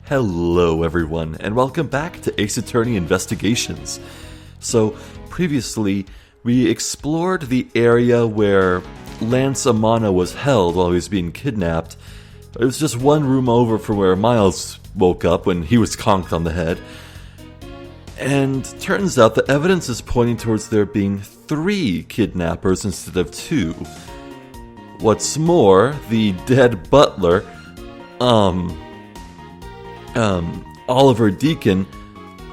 Hello everyone, and welcome back to Ace Attorney Investigations. So, previously, we explored the area where Lance Amano was held while he was being kidnapped. It was just one room over from where Miles woke up when he was conked on the head. And turns out the evidence is pointing towards there being 3 kidnappers instead of 2. What's more, the dead butler, Oliver Deacon,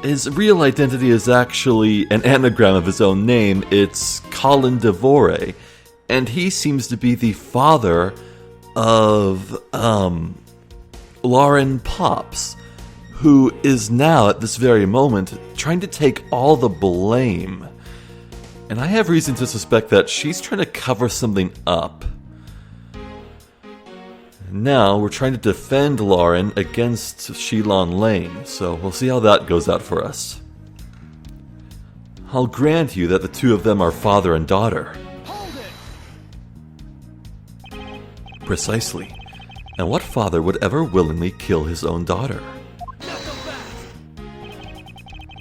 his real identity is actually an anagram of his own name. It's Colin Devore, and he seems to be the father of Lauren Pops, who is now at this very moment trying to take all the blame. And I have reason to suspect that she's trying to cover something up. Now, we're trying to defend Lauren against Shilon Lane, so we'll see how that goes out for us. I'll grant you that the two of them are father and daughter. Hold it! Precisely. And what father would ever willingly kill his own daughter?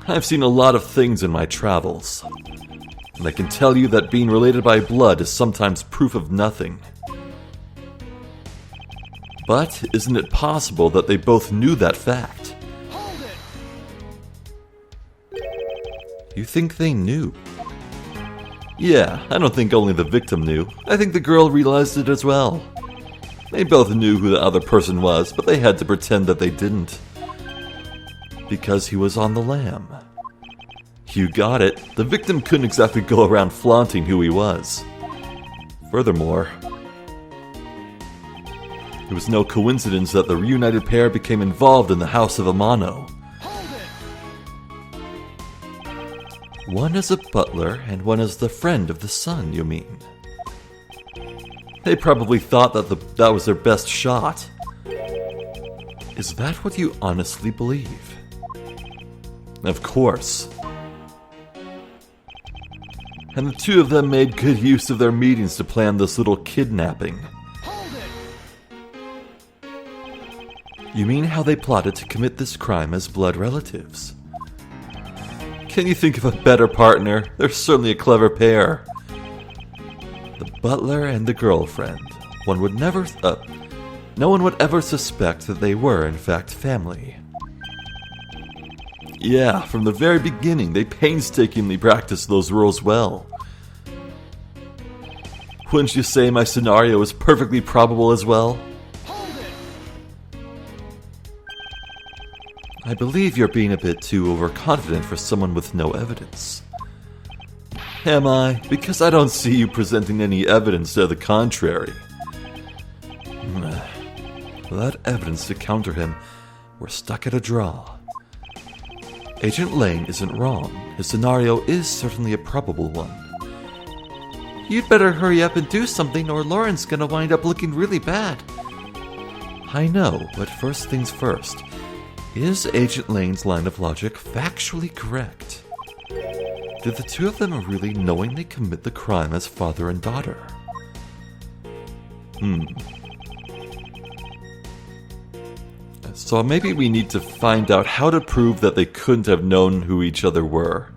I've seen a lot of things in my travels, and I can tell you that being related by blood is sometimes proof of nothing. But isn't it possible that they both knew that fact? Hold it! You think they knew? Yeah, I don't think only the victim knew. I think the girl realized it as well. They both knew who the other person was, but they had to pretend that they didn't. Because he was on the lam. You got it. The victim couldn't exactly go around flaunting who he was. Furthermore, it was no coincidence that the reunited pair became involved in the house of Amano. Hold it! One as a butler and one as the friend of the son, you mean? They probably thought that that was their best shot. Is that what you honestly believe? Of course. And the two of them made good use of their meetings to plan this little kidnapping. You mean how they plotted to commit this crime as blood relatives? Can you think of a better partner? They're certainly a clever pair. The butler and the girlfriend. No one would ever suspect that they were, in fact, family. Yeah, from the very beginning, they painstakingly practiced those roles well. Wouldn't you say my scenario is perfectly probable as well? I believe you're being a bit too overconfident for someone with no evidence. Am I? Because I don't see you presenting any evidence to the contrary. Without evidence to counter him, we're stuck at a draw. Agent Lane isn't wrong. His scenario is certainly a probable one. You'd better hurry up and do something or Lauren's gonna wind up looking really bad. I know, but first things first. Is Agent Lane's line of logic factually correct? Did the two of them really knowingly commit the crime as father and daughter? So maybe we need to find out how to prove that they couldn't have known who each other were.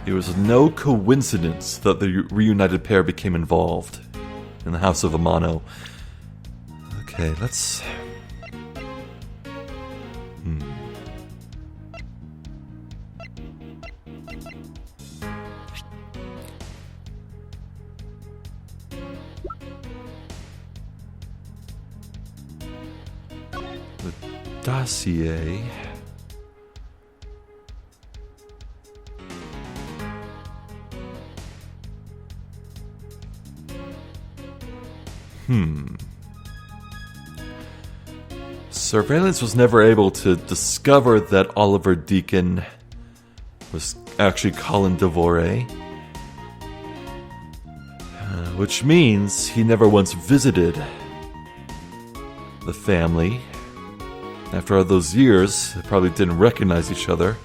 It was no coincidence that the reunited pair became involved in the house of Amano. Okay, let's... The dossier... Surveillance was never able to discover that Oliver Deacon was actually Colin Devore, which means he never once visited the family. After all those years, they probably didn't recognize each other.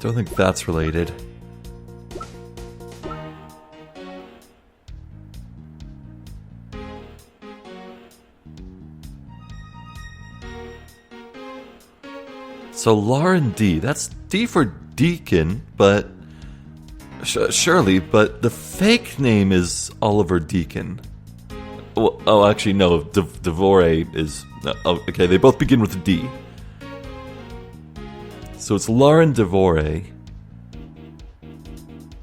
Don't think that's related. So Lauren D. That's D for Deacon, but surely, but the fake name is Oliver Deacon. Oh, actually, no. Devore is... Oh, okay, they both begin with D. So it's Lauren Devore.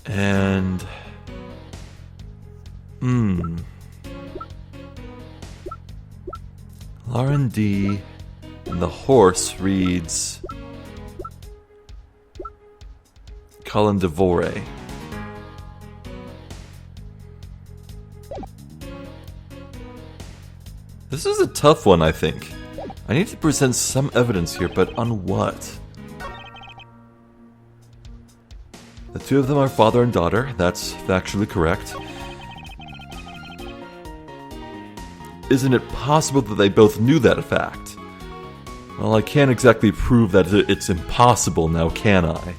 And... Lauren D. And the horse reads... Colin Devore. This is a tough one, I think. I need to present some evidence here, but on what? The two of them are father and daughter. That's factually correct. Isn't it possible that they both knew that fact? Well, I can't exactly prove that it's impossible now, can I?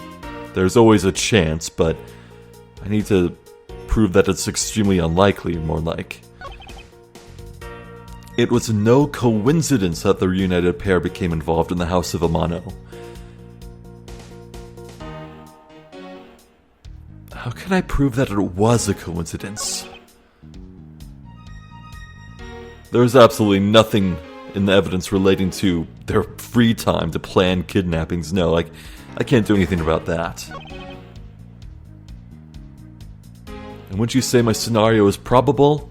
There's always a chance, but I need to prove that it's extremely unlikely, more like. It was no coincidence that the reunited pair became involved in the house of Amano. How can I prove that it was a coincidence? There's absolutely nothing in the evidence relating to their free time to plan kidnappings. No, I can't do anything about that. And wouldn't you say my scenario is probable?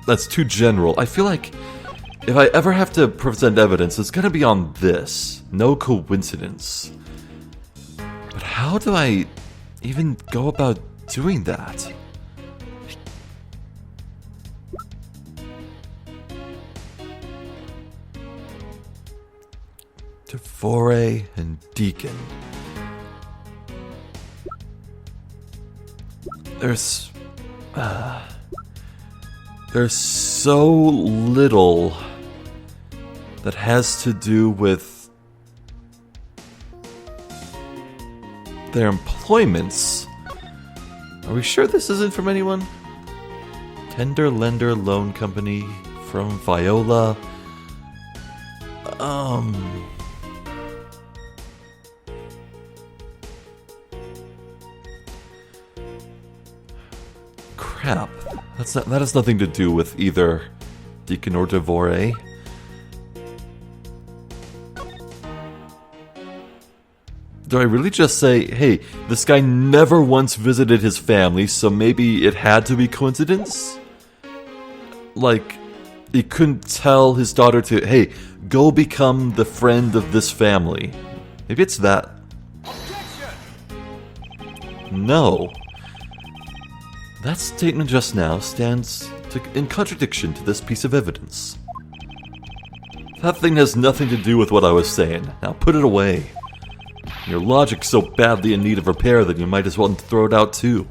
That's too general. I feel like if I ever have to present evidence, it's gonna be on this. No coincidence. But how do I even go about doing that? Devore and Deacon. There's so little that has to do with their employments. Are we sure this isn't from anyone? Tender Lender Loan Company from Viola. Crap. That has nothing to do with either Deacon or Devore. Do I really just say, hey, this guy never once visited his family, so maybe it had to be coincidence? Like, he couldn't tell his daughter to, hey, go become the friend of this family. Maybe it's that. No. That statement just now stands in contradiction to this piece of evidence. That thing has nothing to do with what I was saying. Now put it away. Your logic's so badly in need of repair that you might as well throw it out too.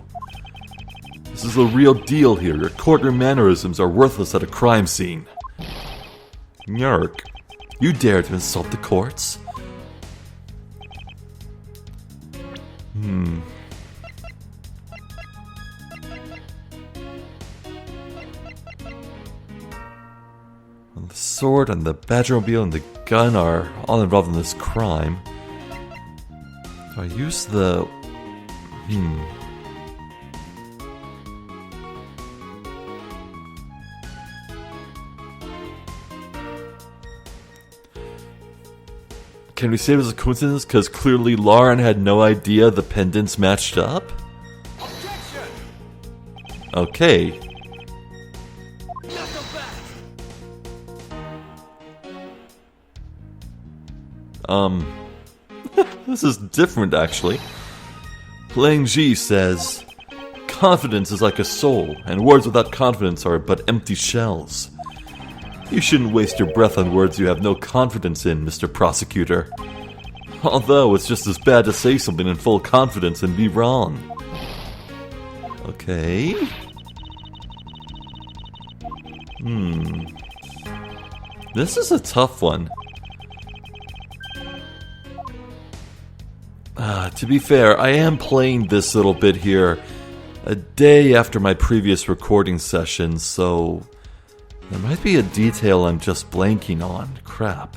This is the real deal here. Your courtroom mannerisms are worthless at a crime scene. Nyark. You dare to insult the courts? The sword and the Badgermobile and the gun are all involved in this crime. Do I use the... Can we say it was a coincidence because clearly Lauren had no idea the pendants matched up? Okay. This is different, actually. Playing G says, confidence is like a soul, and words without confidence are but empty shells. You shouldn't waste your breath on words you have no confidence in, Mr. Prosecutor. Although, it's just as bad to say something in full confidence and be wrong. Okay. This is a tough one. To be fair, I am playing this little bit here a day after my previous recording session, so there might be a detail I'm just blanking on. Crap.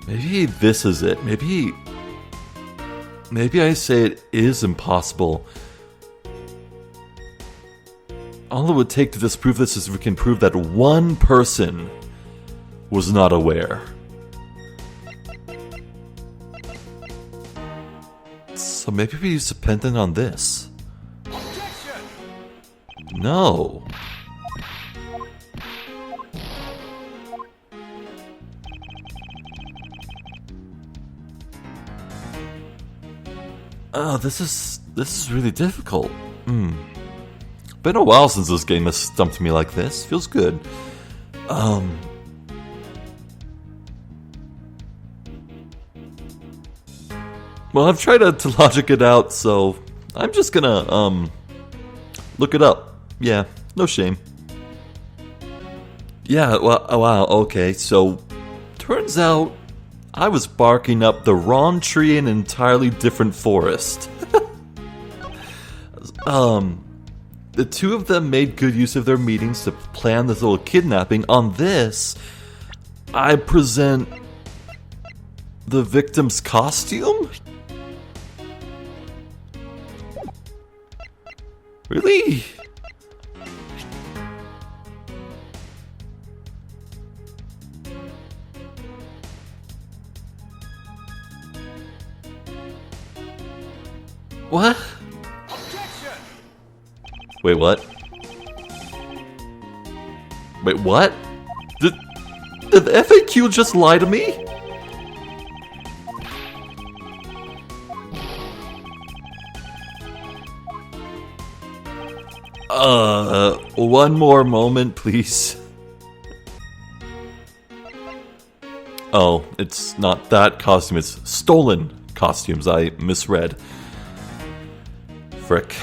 Maybe this is it. Maybe I say it is impossible. All it would take to disprove this is if we can prove that one person was not aware. So maybe we use dependent on this. No. Oh, this is really difficult. Been a while since this game has stumped me like this. Feels good. Well, I've tried to logic it out, so I'm just gonna look it up. Yeah, no shame. Yeah, well, oh, wow, okay, so turns out I was barking up the wrong tree in an entirely different forest. The two of them made good use of their meetings to plan this little kidnapping. On this, I present the victim's costume? Really? What? Wait, what? Wait, what? Did the FAQ just lie to me? One more moment, please. Oh, it's not that costume, it's stolen costumes. I misread. Frick.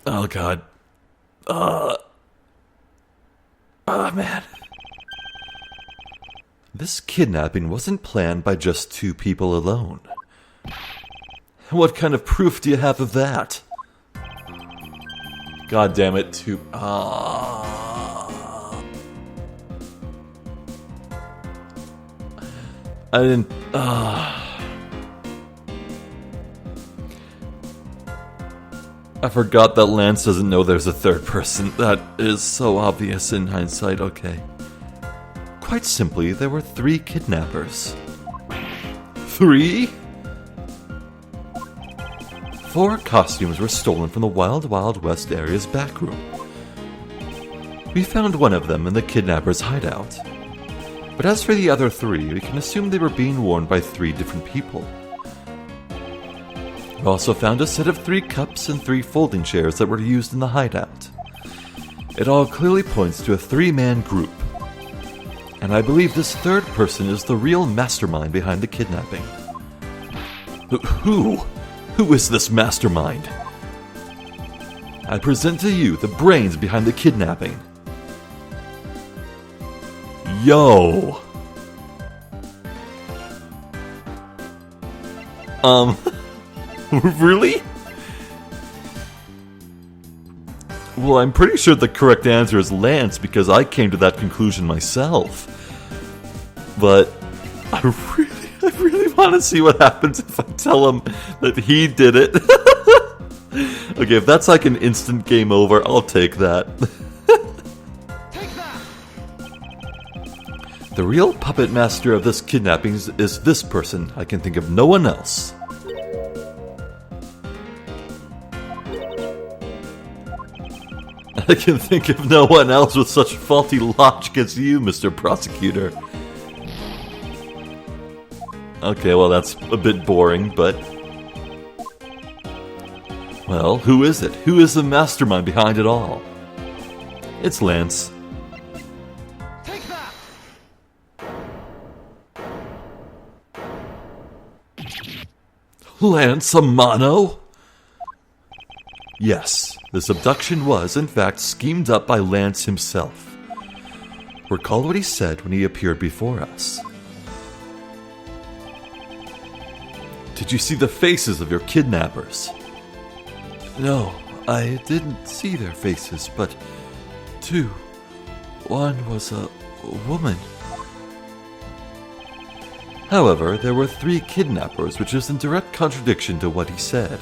Oh, God. Man. This kidnapping wasn't planned by just two people alone. What kind of proof do you have of that? God damn it, I didn't... I forgot that Lance doesn't know there's a third person. That is so obvious in hindsight, okay. Quite simply, there were 3 kidnappers. 3? 4 costumes were stolen from the Wild Wild West area's back room. We found one of them in the kidnapper's hideout. But as for the other 3, we can assume they were being worn by 3 different people. We also found a set of 3 cups and 3 folding chairs that were used in the hideout. It all clearly points to a 3-man group. And I believe this third person is the real mastermind behind the kidnapping. Who? Who is this mastermind? I present to you the brains behind the kidnapping. Yo! Really? Well, I'm pretty sure the correct answer is Lance because I came to that conclusion myself. But I really want to see what happens if I tell him that he did it. Okay, if that's like an instant game over, I'll take that. The real puppet master of this kidnapping is this person. I can think of no one else. I can think of no one else with such faulty logic as you, Mr. Prosecutor. Okay, well that's a bit boring, but... Well, who is it? Who is the mastermind behind it all? It's Lance. Lance Amano? Yes, this abduction was, in fact, schemed up by Lance himself. Recall what he said when he appeared before us. Did you see the faces of your kidnappers? No, I didn't see their faces, but two. One was a woman. However, there were 3 kidnappers, which is in direct contradiction to what he said.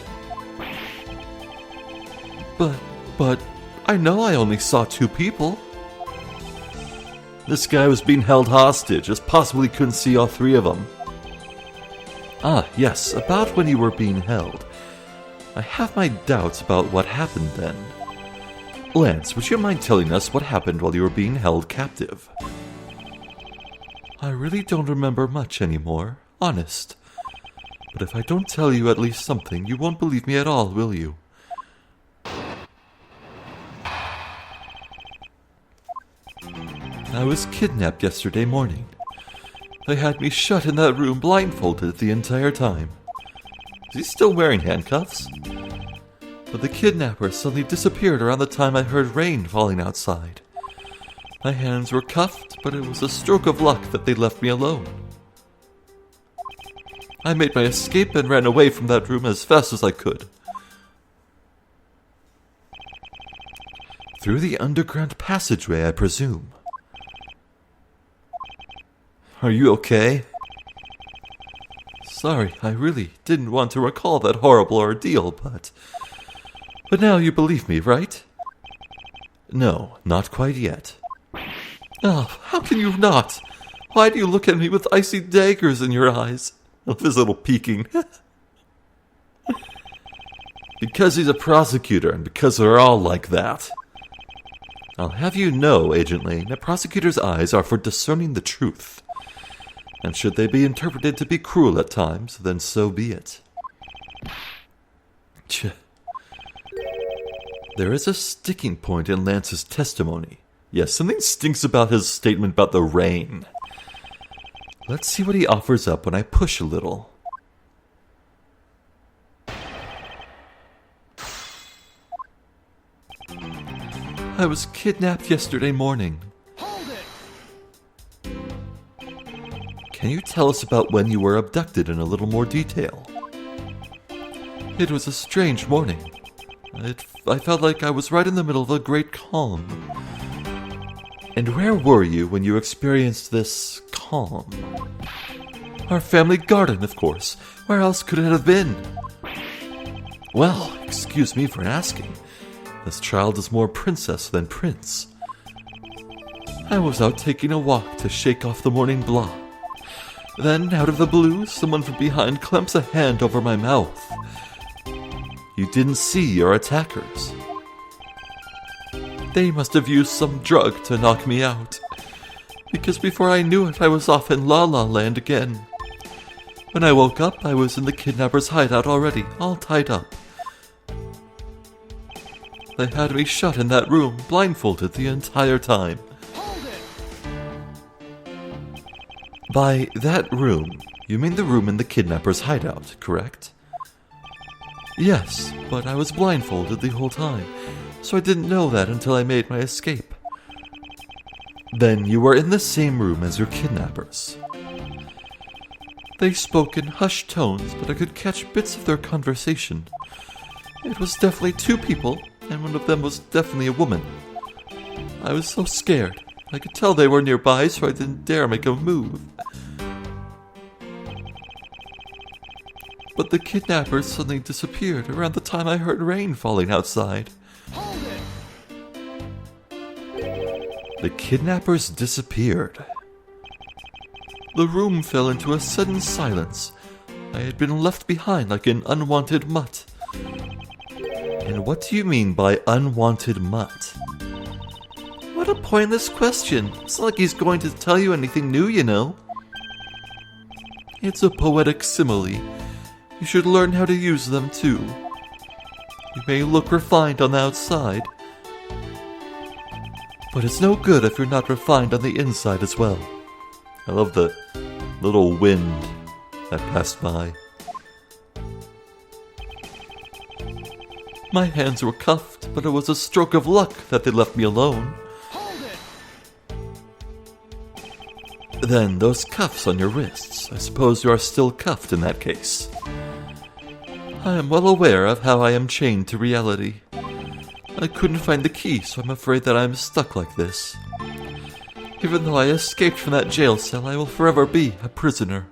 But, I know I only saw 2 people. This guy was being held hostage, as possibly couldn't see all 3 of them. Ah, yes, about when you were being held. I have my doubts about what happened then. Lance, would you mind telling us what happened while you were being held captive? I really don't remember much anymore, honest. But if I don't tell you at least something, you won't believe me at all, will you? I was kidnapped yesterday morning. They had me shut in that room blindfolded the entire time. Is he still wearing handcuffs? But the kidnappers suddenly disappeared around the time I heard rain falling outside. My hands were cuffed, but it was a stroke of luck that they left me alone. I made my escape and ran away from that room as fast as I could. Through the underground passageway, I presume. Are you okay? Sorry, I really didn't want to recall that horrible ordeal, but now you believe me, right? No, not quite yet. Oh, how can you not? Why do you look at me with icy daggers in your eyes? Oh, his little peeking. Because he's a prosecutor, and because they're all like that. I'll have you know, Agent Lane, that prosecutors' eyes are for discerning the truth. And should they be interpreted to be cruel at times, then so be it. There is a sticking point in Lance's testimony. Yes, something stinks about his statement about the rain. Let's see what he offers up when I push a little. I was kidnapped yesterday morning. Hold it! Can you tell us about when you were abducted in a little more detail? It was a strange morning. I felt like I was right in the middle of a great calm. And where were you when you experienced this calm? Our family garden, of course. Where else could it have been? Well, excuse me for asking. This child is more princess than prince. I was out taking a walk to shake off the morning blah. Then, out of the blue, someone from behind clamps a hand over my mouth. You didn't see your attackers. They must have used some drug to knock me out. Because before I knew it, I was off in La La Land again. When I woke up, I was in the kidnapper's hideout already, all tied up. They had me shut in that room, blindfolded the entire time. Hold it! By that room, you mean the room in the kidnapper's hideout, correct? Yes, but I was blindfolded the whole time, so I didn't know that until I made my escape. Then you were in the same room as your kidnappers. They spoke in hushed tones, but I could catch bits of their conversation. It was definitely 2 people, and one of them was definitely a woman. I was so scared. I could tell they were nearby, so I didn't dare make a move. But the kidnappers suddenly disappeared around the time I heard rain falling outside. Hold it! The kidnappers disappeared. The room fell into a sudden silence. I had been left behind like an unwanted mutt. And what do you mean by unwanted mutt? What a pointless question. It's not like he's going to tell you anything new, you know. It's a poetic simile. You should learn how to use them too. You may look refined on the outside, but it's no good if you're not refined on the inside as well. I love the little wind that passed by. My hands were cuffed, but it was a stroke of luck that they left me alone. Hold it! Then those cuffs on your wrists. I suppose you are still cuffed in that case. I am well aware of how I am chained to reality. I couldn't find the key, so I'm afraid that I am stuck like this. Even though I escaped from that jail cell, I will forever be a prisoner.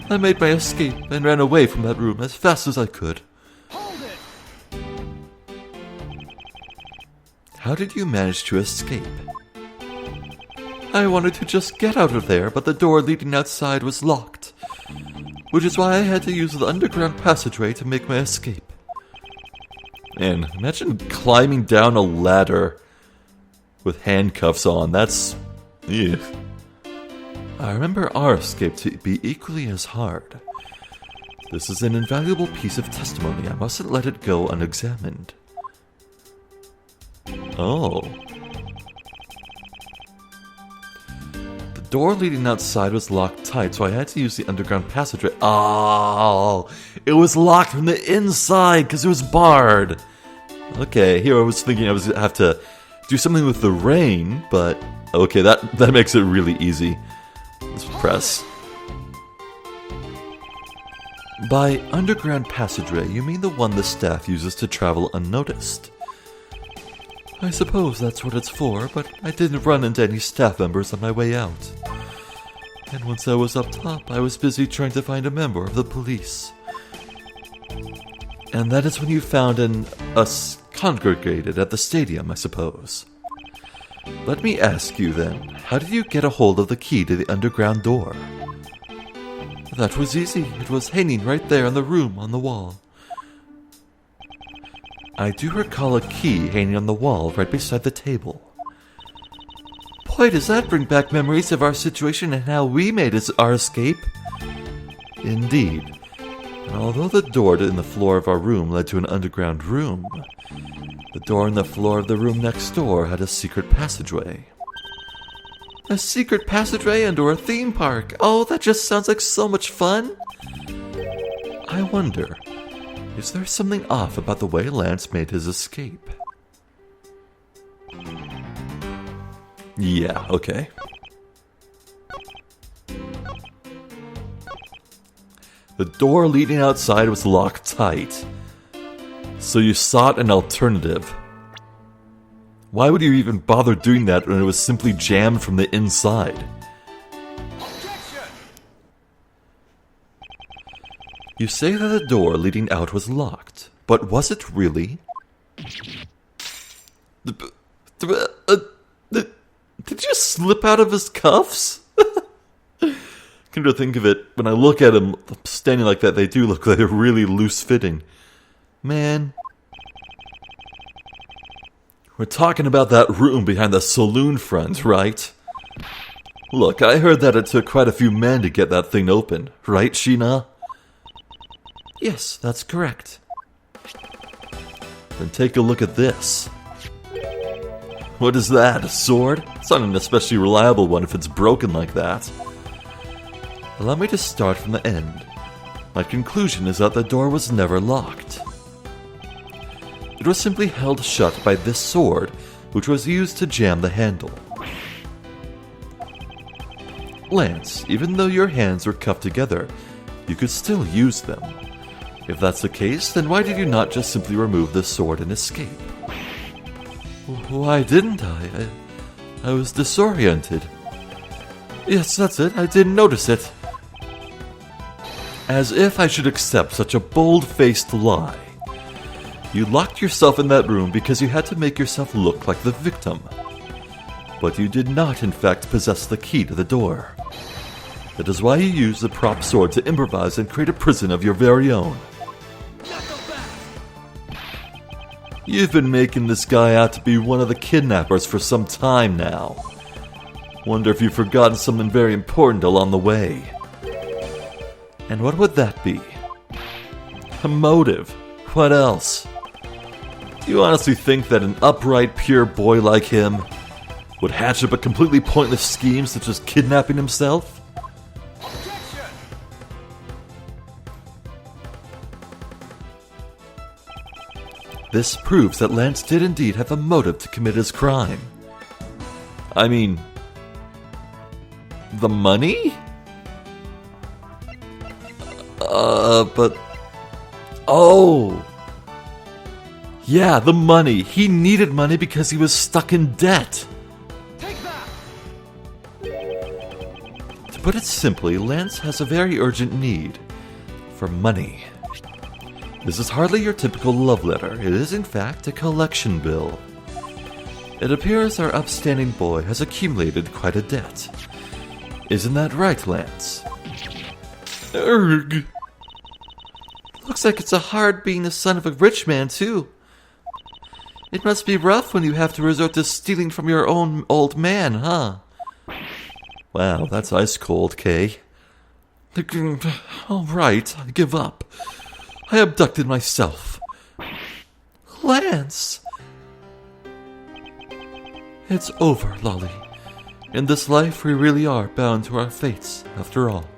I made my escape and ran away from that room as fast as I could. Hold it! How did you manage to escape? I wanted to just get out of there, but the door leading outside was locked, which is why I had to use the underground passageway to make my escape. And imagine climbing down a ladder with handcuffs on. That's... Ew. I remember our escape to be equally as hard. This is an invaluable piece of testimony. I mustn't let it go unexamined. Oh. The door leading outside was locked tight, so I had to use the underground passageway. Oh, it was locked from the inside because it was barred. Okay, here I was thinking I was going to have to do something with the rain, but okay, that makes it really easy. Let's press. By underground passageway, you mean the one the staff uses to travel unnoticed. I suppose that's what it's for, but I didn't run into any staff members on my way out. And once I was up top, I was busy trying to find a member of the police. And that is when you found us congregated at the stadium, I suppose. Let me ask you then, how did you get a hold of the key to the underground door? That was easy. It was hanging right there in the room on the wall. I do recall a key hanging on the wall right beside the table. Boy, does that bring back memories of our situation and how we made our escape. Indeed. And although the door in the floor of our room led to an underground room, the door in the floor of the room next door had a secret passageway. A secret passageway into a theme park. Oh, that just sounds like so much fun. I wonder, is there something off about the way Lance made his escape? Yeah, okay. The door leading outside was locked tight. So you sought an alternative. Why would you even bother doing that when it was simply jammed from the inside? Objection! You say that the door leading out was locked, but was it really? Did you slip out of his cuffs? Come to think of it, when I look at him standing like that, they do look like they're really loose-fitting. Man. We're talking about that room behind the saloon front, right? Look, I heard that it took quite a few men to get that thing open, right, Sheena? Yes, that's correct. Then take a look at this. What is that, a sword? It's not an especially reliable one if it's broken like that. Allow me to start from the end. My conclusion is that the door was never locked. It was simply held shut by this sword, which was used to jam the handle. Lance, even though your hands were cuffed together, you could still use them. If that's the case, then why did you not just simply remove the sword and escape? Why didn't I? I was disoriented. Yes, that's it. I didn't notice it. As if I should accept such a bold-faced lie. You locked yourself in that room because you had to make yourself look like the victim. But you did not, in fact, possess the key to the door. That is why you used the prop sword to improvise and create a prison of your very own. You've been making this guy out to be one of the kidnappers for some time now. Wonder if you've forgotten something very important along the way. And what would that be? A motive. What else? Do you honestly think that an upright, pure boy like him would hatch up a completely pointless scheme such as kidnapping himself? This proves that Lance did indeed have a motive to commit his crime. I mean, the money? But... Oh! Yeah, the money. He needed money because he was stuck in debt. Take that! To put it simply, Lance has a very urgent need for money. This is hardly your typical love letter. It is, in fact, a collection bill. It appears our upstanding boy has accumulated quite a debt. Isn't that right, Lance? Erg. Looks like it's hard being the son of a rich man, too. It must be rough when you have to resort to stealing from your own old man, huh? Wow, that's ice cold, Kay. All right, I give up. I abducted myself. Lance! It's over, Lolly. In this life, we really are bound to our fates, after all.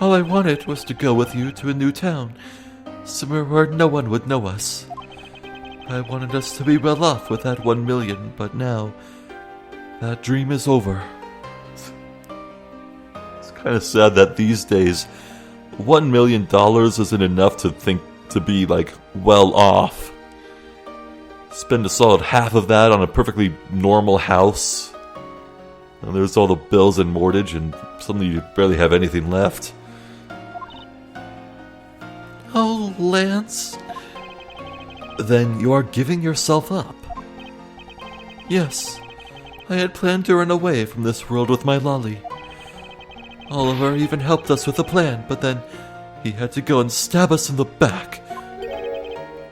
All I wanted was to go with you to a new town, somewhere where no one would know us. I wanted us to be well off with that 1 million, but now that dream is over. It's kind of sad that these days, $1 million isn't enough to think to be, like, well off. Spend a solid half of that on a perfectly normal house. And there's all the bills and mortgage, and suddenly you barely have anything left. Oh, Lance. Then you are giving yourself up? Yes. I had planned to run away from this world with my Lolly. Oliver even helped us with the plan, but then he had to go and stab us in the back.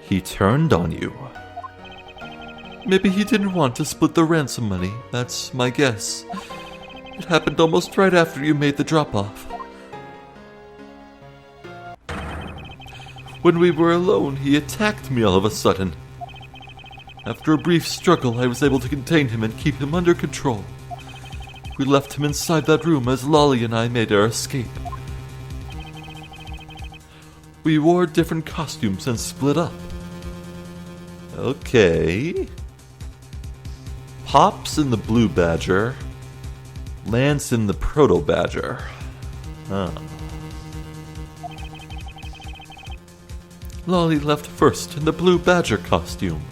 He turned on you. Maybe he didn't want to split the ransom money, that's my guess. It happened almost right after you made the drop-off. When we were alone, he attacked me all of a sudden. After a brief struggle, I was able to contain him and keep him under control. We left him inside that room as Lolly and I made our escape. We wore different costumes and split up. Okay. Pops in the Blue Badger. Lance in the Proto Badger. Huh. Lolly left first in the Blue Badger costume.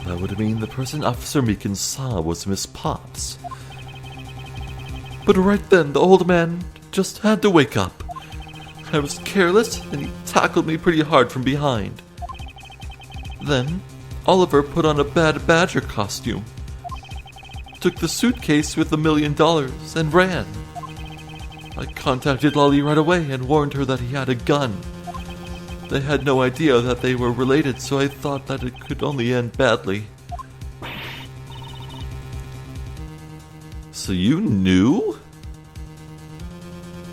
That would mean the person Officer Meekin saw was Miss Pops. But right then, the old man just had to wake up. I was careless, and he tackled me pretty hard from behind. Then, Oliver put on a bad badger costume, took the suitcase with $1 million, and ran. I contacted Lolly right away and warned her that he had a gun. They had no idea that they were related, so I thought that it could only end badly. So you knew?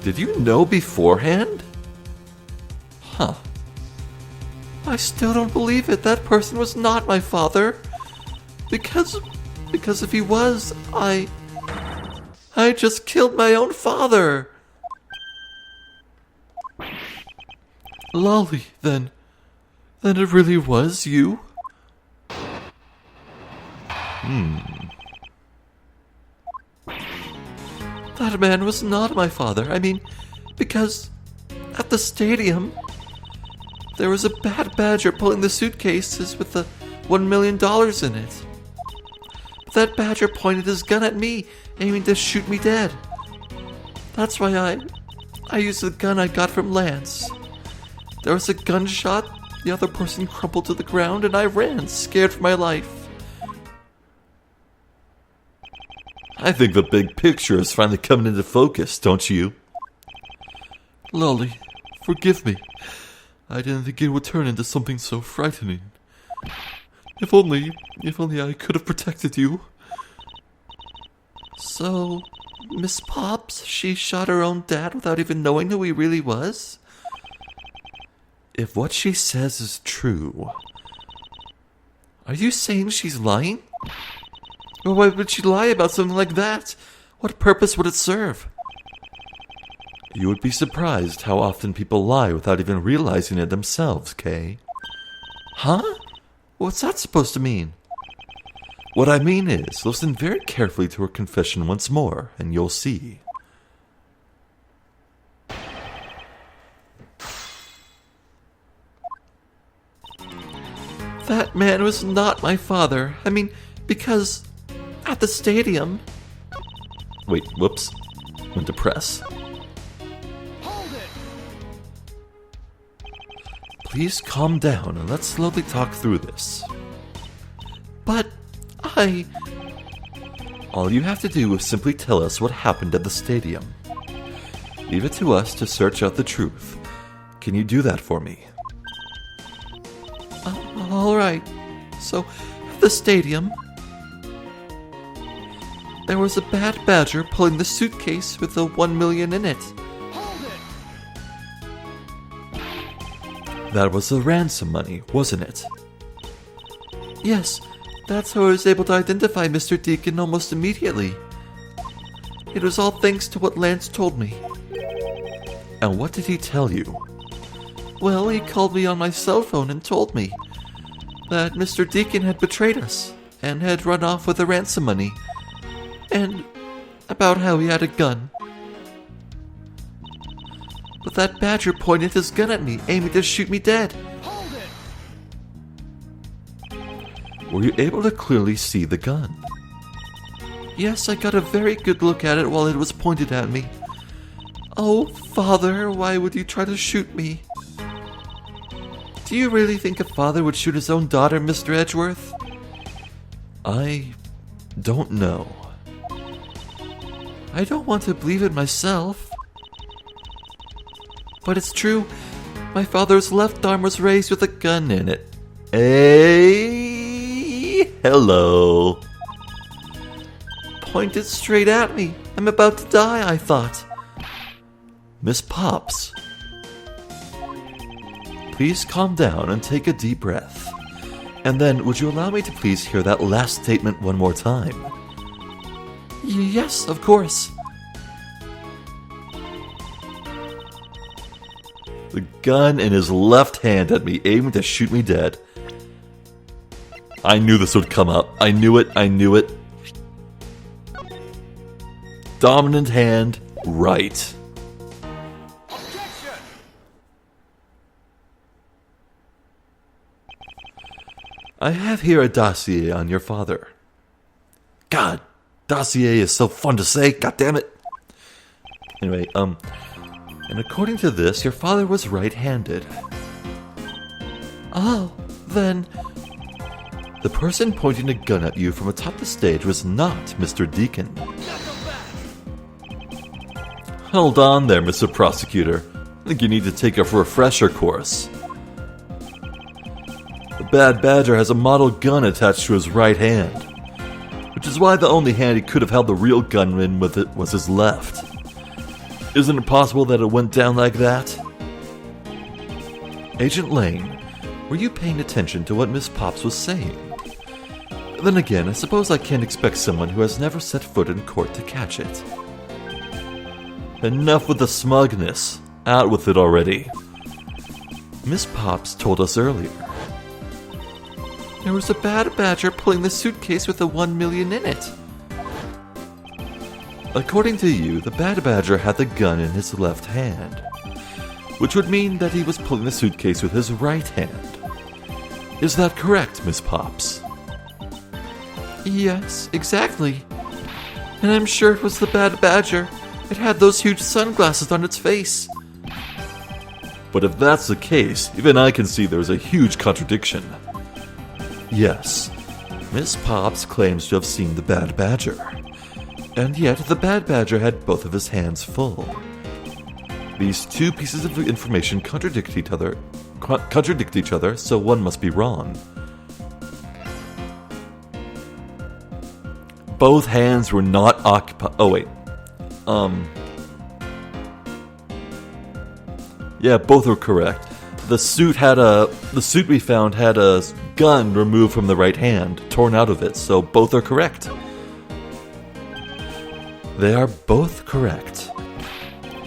Did you know beforehand? Huh. I still don't believe it. That person was not my father. Because if he was, I just killed my own father. Lolly, then it really was you? That man was not my father. I mean, because at the stadium, there was a bad badger pulling the suitcases with the $1 million in it. That badger pointed his gun at me, aiming to shoot me dead. That's why I used the gun I got from Lance. There was a gunshot, the other person crumpled to the ground, and I ran, scared for my life. I think the big picture is finally coming into focus, don't you? Lolly, forgive me. I didn't think it would turn into something so frightening. If only I could have protected you. So, Miss Pops, she shot her own dad without even knowing who he really was? If what she says is true, are you saying she's lying? Or why would she lie about something like that? What purpose would it serve? You would be surprised how often people lie without even realizing it themselves, Kay. Huh? What's that supposed to mean? What I mean is, listen very carefully to her confession once more, and you'll see. That man was not my father. I mean, because at the stadium... Wait, whoops. Went to press. Hold it! Please calm down and let's slowly talk through this. But all you have to do is simply tell us what happened at the stadium. Leave it to us to search out the truth. Can you do that for me? Alright. So, at the stadium, there was a bad badger pulling the suitcase with the 1 million in it. Hold it! That was the ransom money, wasn't it? Yes, that's how I was able to identify Mr. Deacon almost immediately. It was all thanks to what Lance told me. And what did he tell you? Well, he called me on my cell phone and told me that Mr. Deacon had betrayed us and had run off with the ransom money, and about how he had a gun. But that badger pointed his gun at me, aiming to shoot me dead. Hold it! Were you able to clearly see the gun? Yes, I got a very good look at it while it was pointed at me. Oh, Father, why would you try to shoot me? Do you really think a father would shoot his own daughter, Mr. Edgeworth? I don't know. I don't want to believe it myself. But it's true. My father's left arm was raised with a gun in it. Hey, hello. Pointed straight at me. I'm about to die, I thought. Miss Pops. Please calm down and take a deep breath. And then, would you allow me to please hear that last statement one more time? Yes, of course. The gun in his left hand at me, aiming to shoot me dead. I knew this would come up. I knew it. Dominant hand, right. Objection! I have here a dossier on your father. God, dossier is so fun to say, god damn it. Anyway, and according to this, your father was right-handed. Oh, then... The person pointing a gun at you from atop the stage was not Mr. Deacon. Hold on there, Mr. Prosecutor. I think you need to take a refresher course. The bad badger has a model gun attached to his right hand, which is why the only hand he could have held the real gun in with it was his left. Isn't it possible that it went down like that? Agent Lane, were you paying attention to what Miss Pops was saying? Then again, I suppose I can't expect someone who has never set foot in court to catch it. Enough with the smugness. Out with it already. Miss Pops told us earlier. There was a bad badger pulling the suitcase with the 1 million in it. According to you, the bad badger had the gun in his left hand, which would mean that he was pulling the suitcase with his right hand. Is that correct, Miss Pops? Yes, exactly. And I'm sure it was the bad badger. It had those huge sunglasses on its face. But if that's the case, even I can see there's a huge contradiction. Yes, Miss Pops claims to have seen the bad badger. And yet the bad badger had both of his hands full. These two pieces of information contradict each other, so one must be wrong. Both hands were not occupied. Oh wait. Yeah, both are correct. The suit we found had a gun removed from the right hand, torn out of it, so both are correct. They are both correct.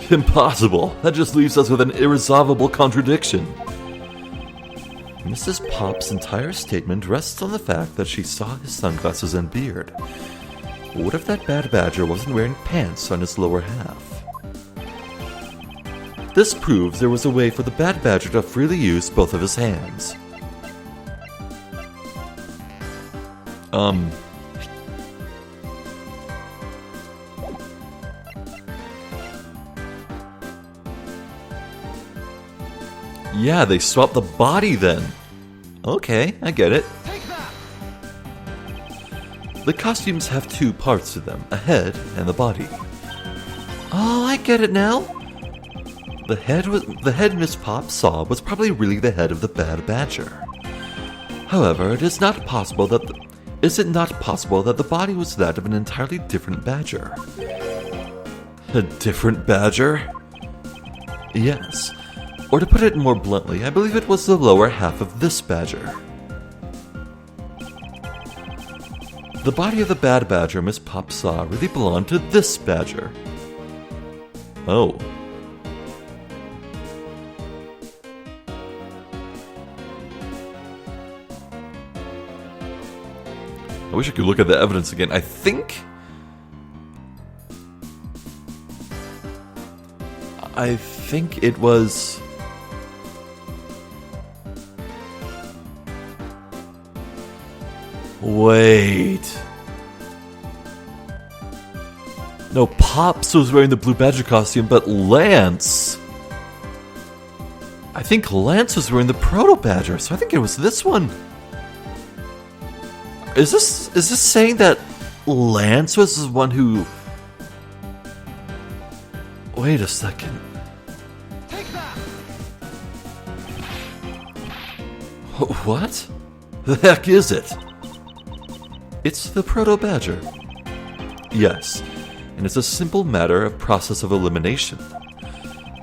Impossible. That just leaves us with an irresolvable contradiction. Mrs. Pop's entire statement rests on the fact that she saw his sunglasses and beard. What if that bad badger wasn't wearing pants on his lower half? This proves there was a way for the bad badger to freely use both of his hands. Yeah, they swapped the body then. Okay, I get it. Take that! The costumes have two parts to them, a head and the body. Oh, I get it now. The head Miss Pop saw was probably really the head of the bad badger. However, is it not possible that the body was that of an entirely different badger? A different badger? Yes. Or to put it more bluntly, I believe it was the lower half of this badger. The body of the bad badger Miss Pop saw really belonged to this badger. Oh. I wish I could look at the evidence again. I think it was... Wait. No, Pops was wearing the blue badger costume, but Lance... I think Lance was wearing the proto-badger, so I think it was this one. Is this saying that Lance was the one who... Wait a second. Take that! What? The heck is it? It's the proto-badger. Yes, and it's a simple matter of process of elimination.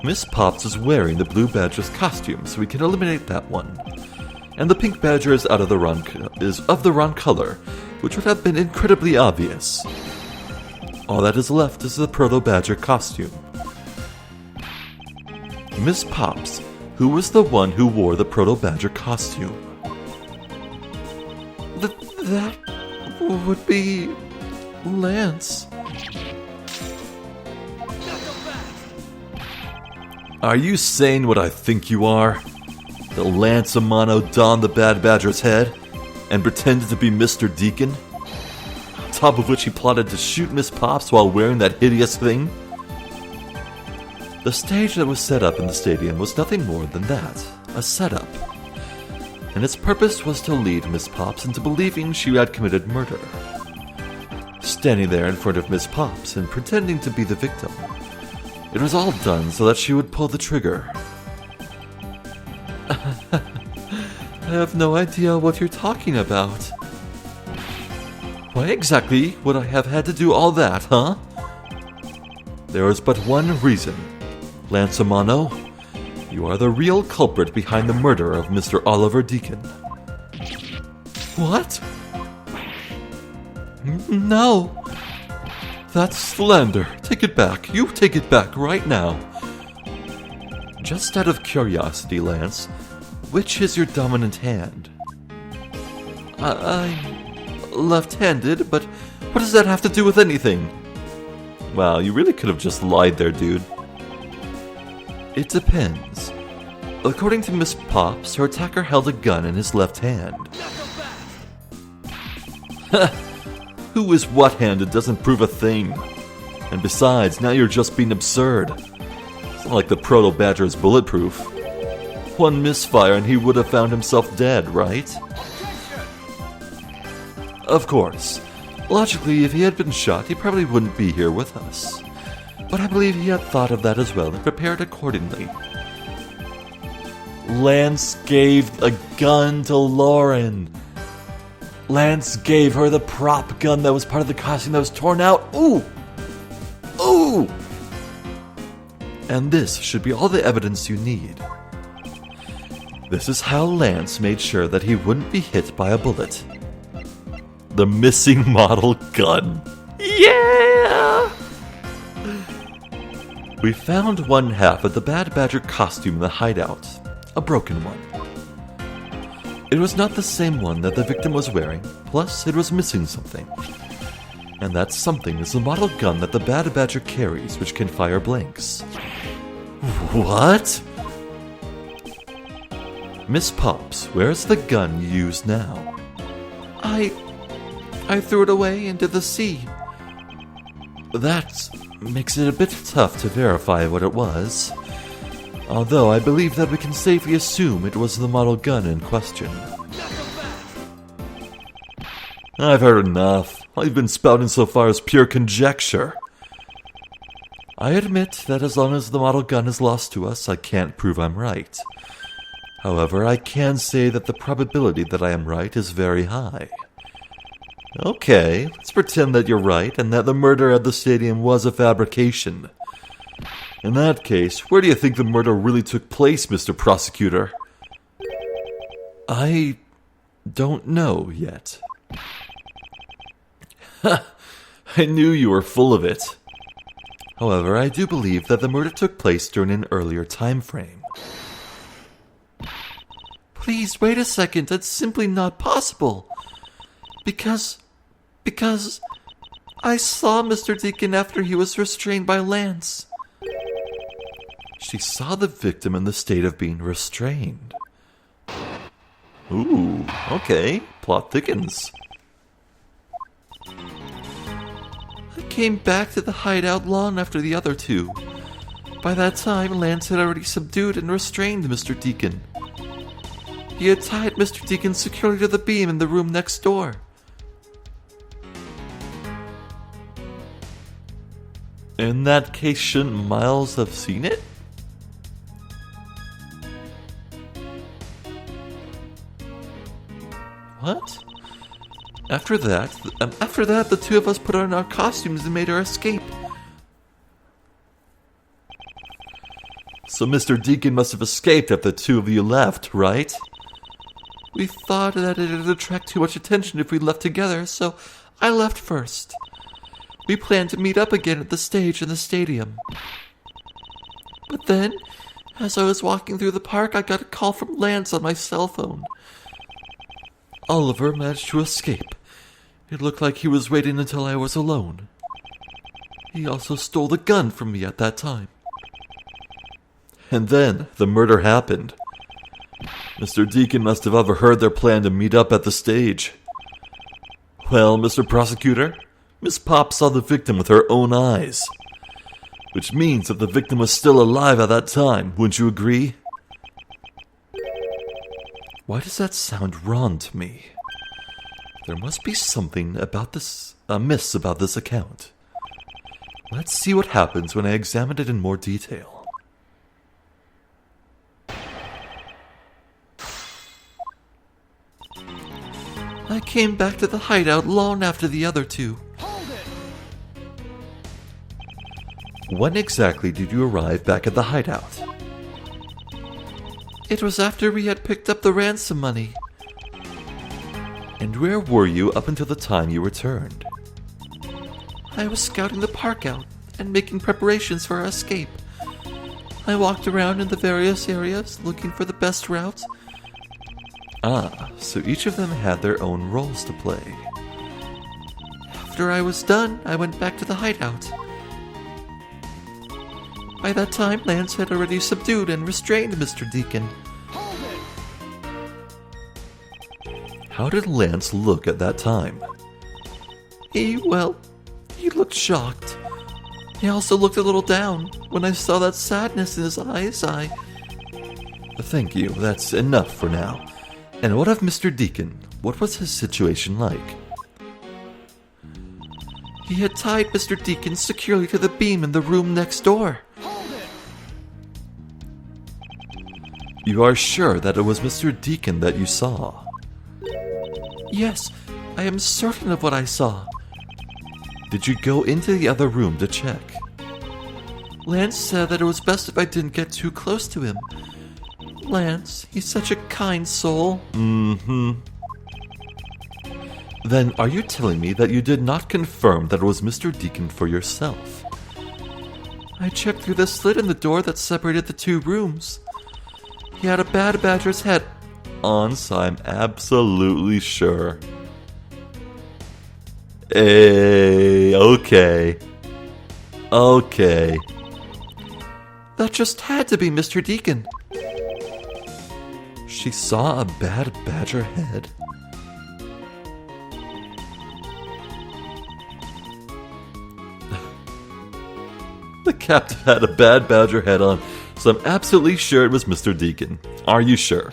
Miss Pops is wearing the blue badger's costume, so we can eliminate that one. And the pink badger is of the wrong color, which would have been incredibly obvious. All that is left is the proto-badger costume. Miss Pops, who was the one who wore the proto-badger costume? That would be Lance. Are you saying what I think you are? That Lance Amano donned the bad badger's head and pretended to be Mr. Deacon? On top of which he plotted to shoot Miss Pops while wearing that hideous thing? The stage that was set up in the stadium was nothing more than that, a setup. And its purpose was to lead Miss Pops into believing she had committed murder. Standing there in front of Miss Pops and pretending to be the victim. It was all done so that she would pull the trigger. I have no idea what you're talking about. Why exactly would I have had to do all that, huh? There is but one reason. Lance Amano, you are the real culprit behind the murder of Mr. Oliver Deacon. What? No. That's slander. Take it back. You take it back right now. Just out of curiosity, Lance, which is your dominant hand? I'm left-handed, but what does that have to do with anything? Wow, you really could have just lied there, dude. It depends. According to Miss Pops, her attacker held a gun in his left hand. Who is what-handed doesn't prove a thing. And besides, now you're just being absurd. It's not like the proto-badger is bulletproof. One misfire and he would have found himself dead, right? Of course. Logically, if he had been shot, he probably wouldn't be here with us. But I believe he had thought of that as well and prepared accordingly. Lance gave a gun to Lauren. Lance gave her the prop gun that was part of the costume that was torn out. Ooh! Ooh! And this should be all the evidence you need. This is how Lance made sure that he wouldn't be hit by a bullet. The missing model gun. Yeah! We found one half of the Bad Badger costume in the hideout. A broken one. It was not the same one that the victim was wearing, plus it was missing something. And that something is the model gun that the Bad Badger carries, which can fire blanks. What? Miss Pops, where's the gun you use now? I threw it away into the sea. That makes it a bit tough to verify what it was. Although I believe that we can safely assume it was the model gun in question. I've heard enough. All you've been spouting so far is pure conjecture. I admit that as long as the model gun is lost to us, I can't prove I'm right. However, I can say that the probability that I am right is very high. Okay, let's pretend that you're right and that the murder at the stadium was a fabrication. In that case, where do you think the murder really took place, Mr. Prosecutor? I don't know yet. Ha! I knew you were full of it. However, I do believe that the murder took place during an earlier time frame. Please wait a second, that's simply not possible. Because I saw Mr. Deacon after he was restrained by Lance. She saw the victim in the state of being restrained. Ooh, okay, plot thickens. I came back to the hideout long after the other two. By that time, Lance had already subdued and restrained Mr. Deacon. He had tied Mr. Deacon securely to the beam in the room next door. In that case, shouldn't Miles have seen it? What? After that, the two of us put on our costumes and made our escape. So Mr. Deacon must have escaped after the two of you left, right? We thought that it would attract too much attention if we left together, so I left first. We planned to meet up again at the stage in the stadium. But then, as I was walking through the park, I got a call from Lance on my cell phone. Oliver managed to escape. It looked like he was waiting until I was alone. He also stole the gun from me at that time. And then the murder happened. Mr. Deacon must have overheard their plan to meet up at the stage. Well, Mr. Prosecutor, Miss Pop saw the victim with her own eyes. Which means that the victim was still alive at that time, wouldn't you agree? Why does that sound wrong to me? There must be something about this amiss about this account. Let's see what happens when I examine it in more detail. I came back to the hideout long after the other two. Hold it! When exactly did you arrive back at the hideout? It was after we had picked up the ransom money. And where were you up until the time you returned? I was scouting the park out and making preparations for our escape. I walked around in the various areas looking for the best route. Ah, so each of them had their own roles to play. After I was done, I went back to the hideout. By that time, Lance had already subdued and restrained Mr. Deacon. Hold it! How did Lance look at that time? He looked shocked. He also looked a little down. When I saw that sadness in his eyes, Thank you, that's enough for now. And what of Mr. Deacon? What was his situation like? He had tied Mr. Deacon securely to the beam in the room next door. Hold it! You are sure that it was Mr. Deacon that you saw? Yes, I am certain of what I saw. Did you go into the other room to check? Lance said that it was best if I didn't get too close to him. Lance, he's such a kind soul. Mm-hmm. Then are you telling me that you did not confirm that it was Mr. Deacon for yourself? I checked through the slit in the door that separated the two rooms. He had a Bad Badger's head once, I'm absolutely sure. Hey, okay. Okay. That just had to be Mr. Deacon. She saw a bad badger head? The captain had a bad badger head on, so I'm absolutely sure it was Mr. Deacon. Are you sure?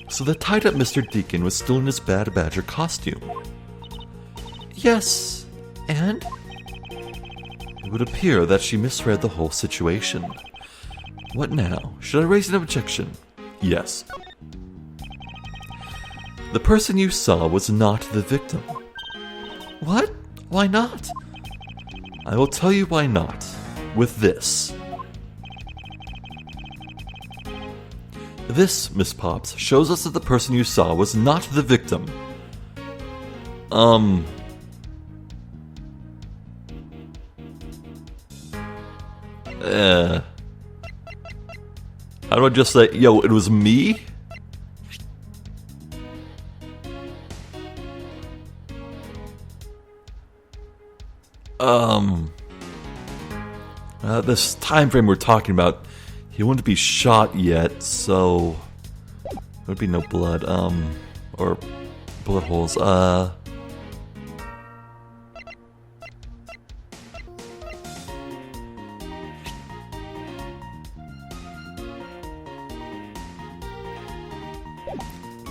So the tied-up Mr. Deacon was still in his bad badger costume. Yes, and? It would appear that she misread the whole situation. What now? Should I raise an objection? Yes. The person you saw was not the victim. What? Why not? I will tell you why not. With this. This, Miss Pops, shows us that the person you saw was not the victim. How do I just say, yo, it was me? This time frame we're talking about, he wouldn't be shot yet, so there would be no blood, or bullet holes,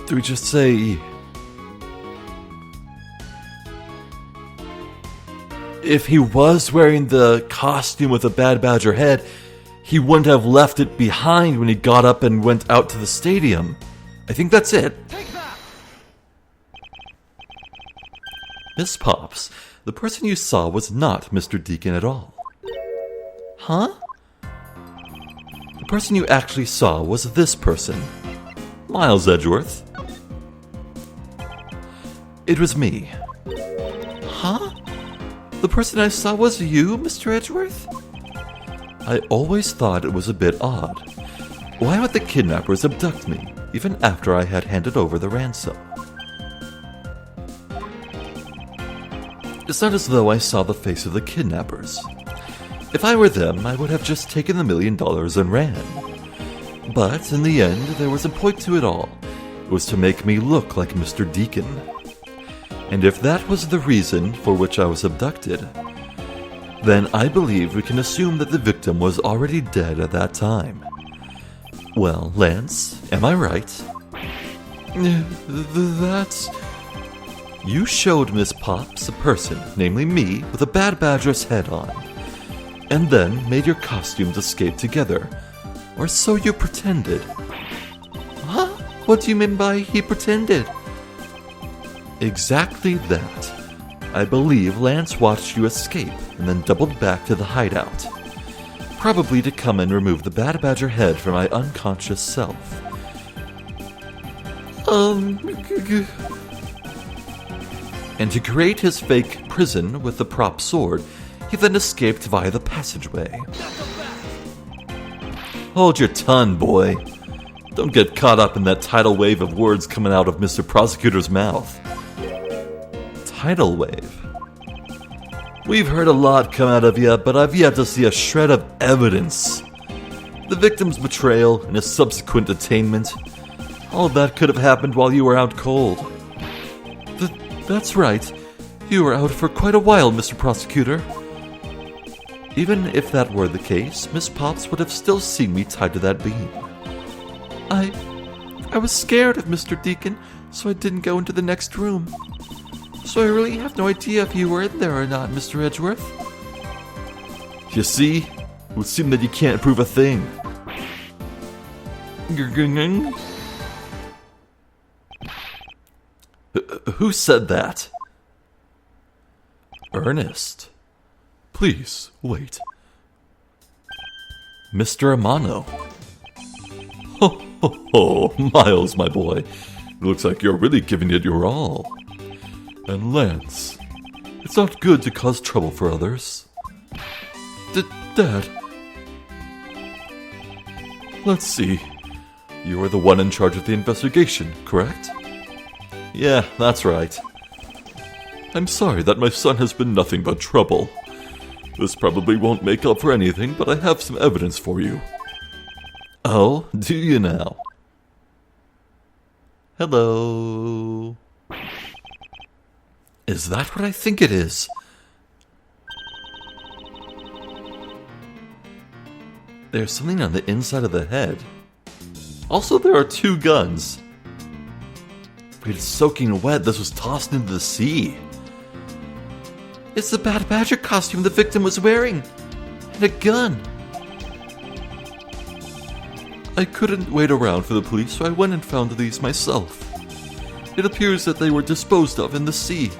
do we just say, if he was wearing the costume with a bad badger head, he wouldn't have left it behind when he got up and went out to the stadium. I think that's it. Miss Pops, the person you saw was not Mr. Deacon at all. Huh? The person you actually saw was this person, Miles Edgeworth. It was me. Huh? The person I saw was you, Mr. Edgeworth? I always thought it was a bit odd. Why would the kidnappers abduct me, even after I had handed over the ransom? It's not as though I saw the face of the kidnappers. If I were them, I would have just taken the $1 million and ran. But in the end, there was a point to it all. It was to make me look like Mr. Deacon. And if that was the reason for which I was abducted, then I believe we can assume that the victim was already dead at that time. Well, Lance, am I right? That's... You showed Miss Pops a person, namely me, with a bad badger's head on, and then made your costumes escape together, or so you pretended. Huh? What do you mean by he pretended? Exactly that. I believe Lance watched you escape and then doubled back to the hideout, probably to come and remove the bad badger head from my unconscious self. And to create his fake prison with the prop sword, he then escaped via the passageway. Hold your tongue, boy. Don't get caught up in that tidal wave of words coming out of Mr. Prosecutor's mouth. Tidal wave? We've heard a lot come out of you, but I've yet to see a shred of evidence. The victim's betrayal and his subsequent attainment, all of that could have happened while you were out cold. That's right. You were out for quite a while, Mr. Prosecutor. Even if that were the case, Miss Pops would have still seen me tied to that beam. I was scared of Mr. Deacon, so I didn't go into the next room. So I really have no idea if you were in there or not, Mr. Edgeworth. You see? It would seem that you can't prove a thing. Who said that? Ernest. Please, wait. Mr. Amano. Ho, ho, ho, Miles, my boy. It looks like you're really giving it your all. And Lance, it's not good to cause trouble for others. Dad. Let's see. You are the one in charge of the investigation, correct? Yeah, that's right. I'm sorry that my son has been nothing but trouble. This probably won't make up for anything, but I have some evidence for you. Oh, do you now? Hello? Is that what I think it is? There's something on the inside of the head. Also, there are 2 guns. Wait, it's soaking wet. This was tossed into the sea. It's the Bad Badger costume the victim was wearing. And a gun. I couldn't wait around for the police, so I went and found these myself. It appears that they were disposed of in the sea.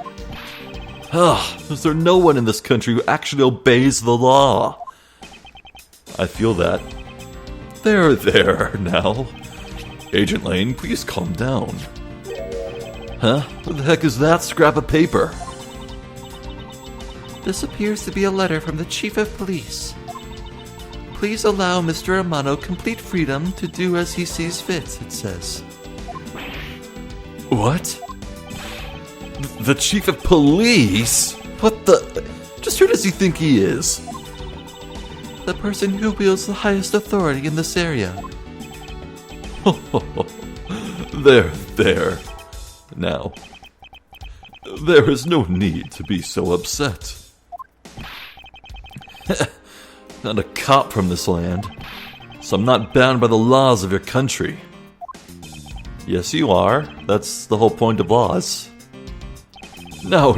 Is there no one in this country who actually obeys the law? I feel that. There, now. Agent Lane, please calm down. Huh? What the heck is that scrap of paper? This appears to be a letter from the Chief of Police. Please allow Mr. Amano complete freedom to do as he sees fit, it says. What? The Chief of Police? What the... Just who does he think he is? The person who wields the highest authority in this area. There. Now, there is no need to be so upset. Not a cop from this land, so I'm not bound by the laws of your country. Yes, you are. That's the whole point of laws. No.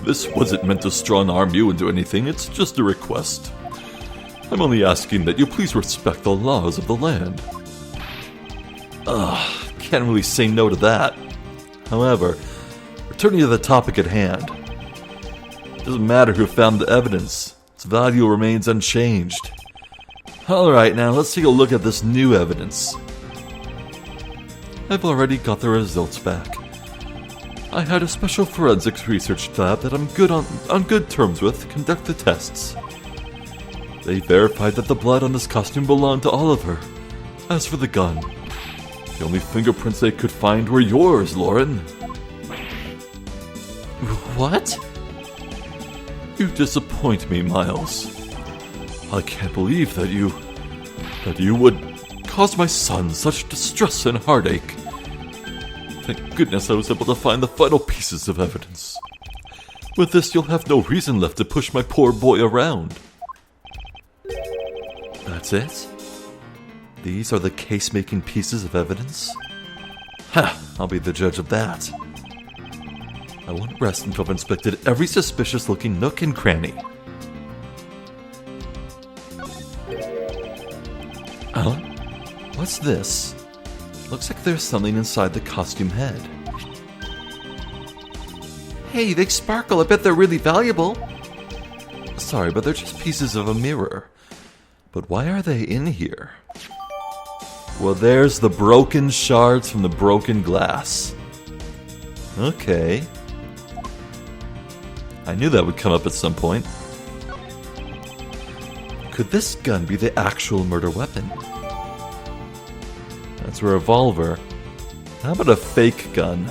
This wasn't meant to strong-arm you into anything. It's just a request. I'm only asking that you please respect the laws of the land. Can't really say no to that. However, returning to the topic at hand. It doesn't matter who found the evidence. Its value remains unchanged. Alright, now let's take a look at this new evidence. I've already got the results back. I had a special forensics research lab that I'm on good terms with conduct the tests. They verified that the blood on this costume belonged to Oliver. As for the gun, the only fingerprints they could find were yours, Lauren. What? You disappoint me, Miles. I can't believe that you would cause my son such distress and heartache. Thank goodness I was able to find the final pieces of evidence. With this, you'll have no reason left to push my poor boy around. That's it? These are the case-making pieces of evidence? I'll be the judge of that. I won't rest until I've inspected every suspicious-looking nook and cranny. Huh? What's this? Looks like there's something inside the costume head. Hey, they sparkle. I bet they're really valuable. Sorry, but they're just pieces of a mirror. But why are they in here? Well, there's the broken shards from the broken glass. Okay. I knew that would come up at some point. Could this gun be the actual murder weapon? That's a revolver. How about a fake gun?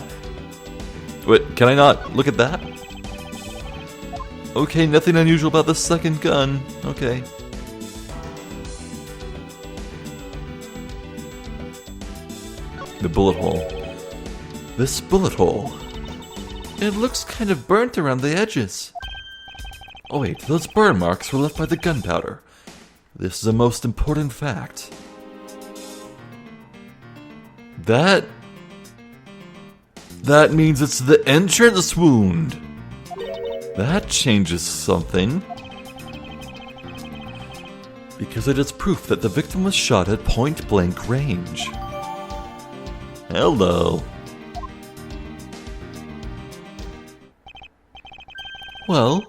Wait, can I not look at that? Okay, nothing unusual about the second gun. Okay. The bullet hole. This bullet hole. It looks kind of burnt around the edges. Oh wait, those burn marks were left by the gunpowder. This is a most important fact. That means it's the entrance wound. That changes something. Because it is proof that the victim was shot at point-blank range. Hello. Well,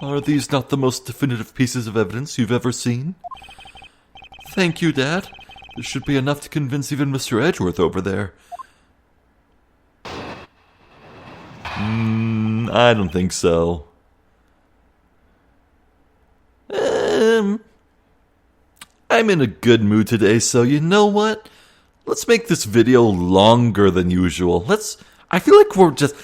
are these not the most definitive pieces of evidence you've ever seen? Thank you, Dad. This should be enough to convince even Mr. Edgeworth over there. I don't think so. I'm in a good mood today, so you know what? let's make this video longer than usual. I feel like we're just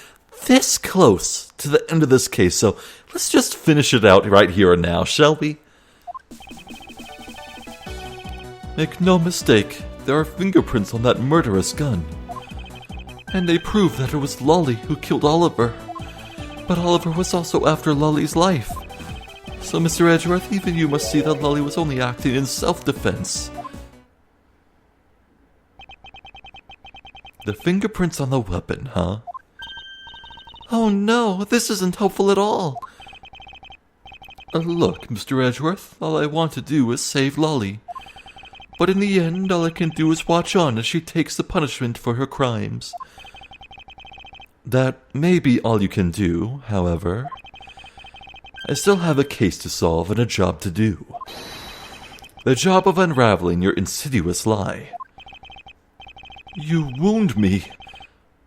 this close to the end of this case, so let's just finish it out right here and now, shall we? Make no mistake, there are fingerprints on that murderous gun. And they prove that it was Lolly who killed Oliver. But Oliver was also after Lolly's life. So, Mr. Edgeworth, even you must see that Lolly was only acting in self-defense. The fingerprints on the weapon, huh? Oh no, this isn't helpful at all. Look, Mr. Edgeworth, all I want to do is save Lolly. But in the end, all I can do is watch on as she takes the punishment for her crimes. That may be all you can do, however. I still have a case to solve and a job to do. The job of unraveling your insidious lie. You wound me.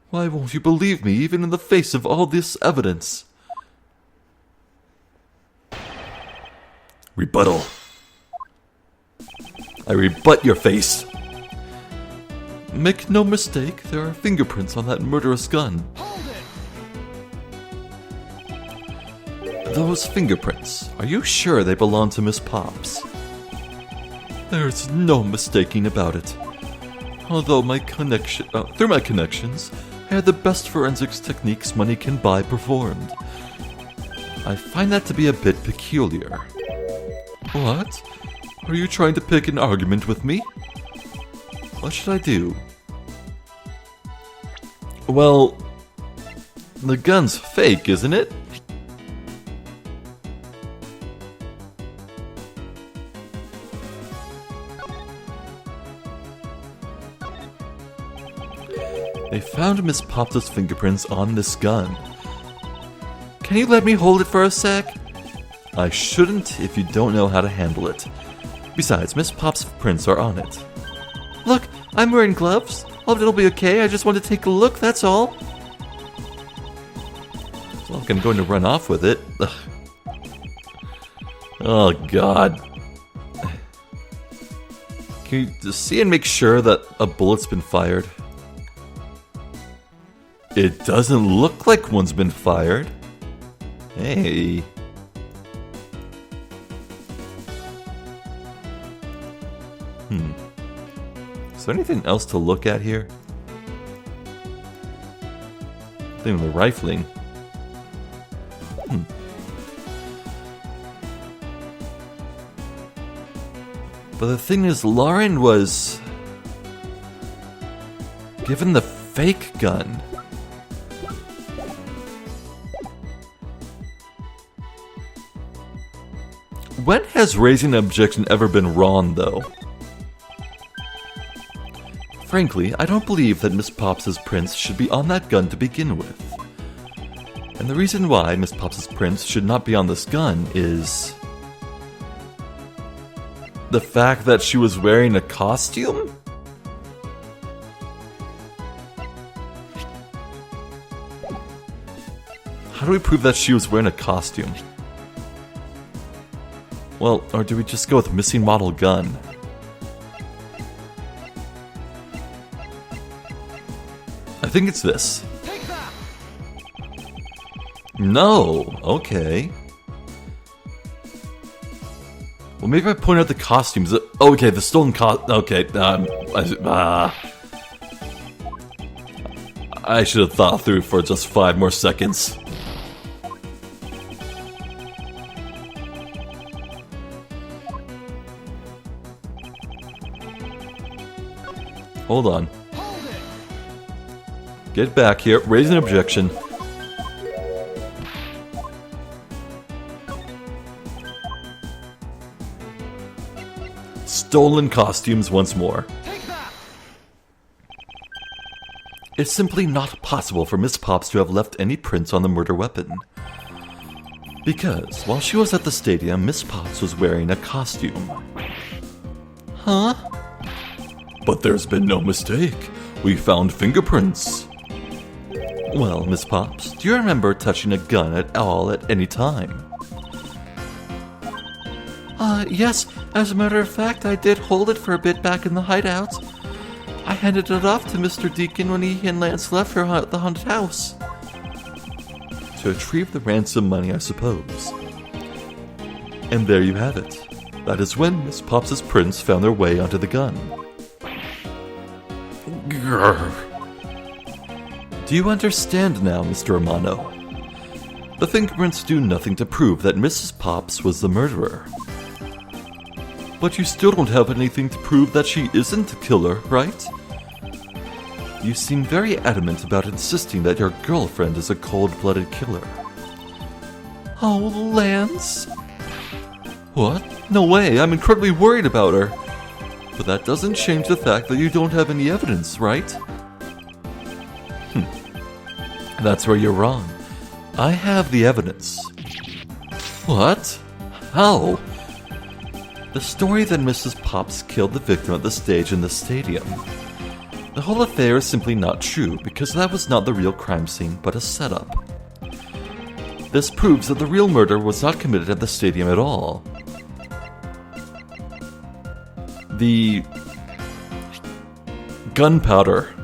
Why won't you believe me, even in the face of all this evidence? Rebuttal. I rebut your face. Make no mistake, there are fingerprints on that murderous gun. Those fingerprints, are you sure they belong to Miss Pops? There's no mistaking about it. Although through my connections, I had the best forensics techniques money can buy performed. I find that to be a bit peculiar. What? Are you trying to pick an argument with me? What should I do? Well, the gun's fake, isn't it? They found Miss Pops' fingerprints on this gun. Can you let me hold it for a sec? I shouldn't if you don't know how to handle it. Besides, Miss Pops' prints are on it. Look, I'm wearing gloves. Hope it'll be okay. I just want to take a look, that's all. It's not like I'm going to run off with it. Ugh. Oh, God. Can you just see and make sure that a bullet's been fired? It doesn't look like one's been fired. Hey. Is there anything else to look at here? Thing with the rifling. But the thing is, Lauren was given the fake gun. When has raising an objection ever been wrong, though? Frankly, I don't believe that Miss Pops' prints should be on that gun to begin with. And the reason why Miss Pops' prints should not be on this gun is the fact that she was wearing a costume? How do we prove that she was wearing a costume? Well, or do we just go with missing model gun? I think it's this. No, okay. Well, maybe I point out the costumes. Okay, the stolen okay, I should have thought through for just 5 more seconds. Hold on. Get back here. Raise an objection. Stolen costumes once more. It's simply not possible for Miss Pops to have left any prints on the murder weapon. Because while she was at the stadium, Miss Pops was wearing a costume. Huh? But there's been no mistake. We found fingerprints. Well, Miss Pops, do you remember touching a gun at all at any time? Yes. As a matter of fact, I did hold it for a bit back in the hideout. I handed it off to Mr. Deacon when he and Lance left for the haunted house. To retrieve the ransom money, I suppose. And there you have it. That is when Miss Pops's prints found their way onto the gun. Grr. Do you understand now, Mr. Amano? The fingerprints do nothing to prove that Mrs. Pops was the murderer. But you still don't have anything to prove that she isn't the killer, right? You seem very adamant about insisting that your girlfriend is a cold-blooded killer. Oh, Lance? What? No way, I'm incredibly worried about her. But that doesn't change the fact that you don't have any evidence, right? That's where you're wrong. I have the evidence. What? How? The story that Mrs. Pops killed the victim at the stage in the stadium. The whole affair is simply not true because that was not the real crime scene but a setup. This proves that the real murder was not committed at the stadium at all. The gunpowder.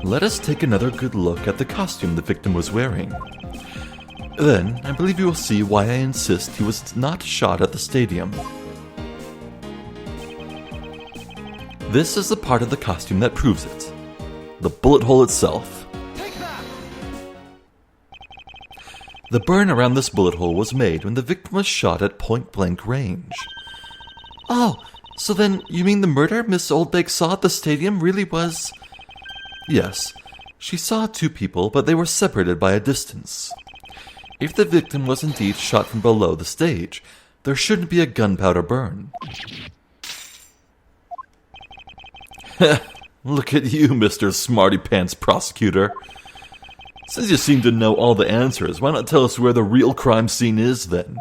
Let us take another good look at the costume the victim was wearing. Then, I believe you will see why I insist he was not shot at the stadium. This is the part of the costume that proves it. The bullet hole itself. The burn around this bullet hole was made when the victim was shot at point-blank range. Oh, so then you mean the murder Miss Oldbake saw at the stadium really was... Yes, she saw two people, but they were separated by a distance. If the victim was indeed shot from below the stage, there shouldn't be a gunpowder burn. Look at you, Mr. Smarty Pants Prosecutor. Since you seem to know all the answers, why not tell us where the real crime scene is, then?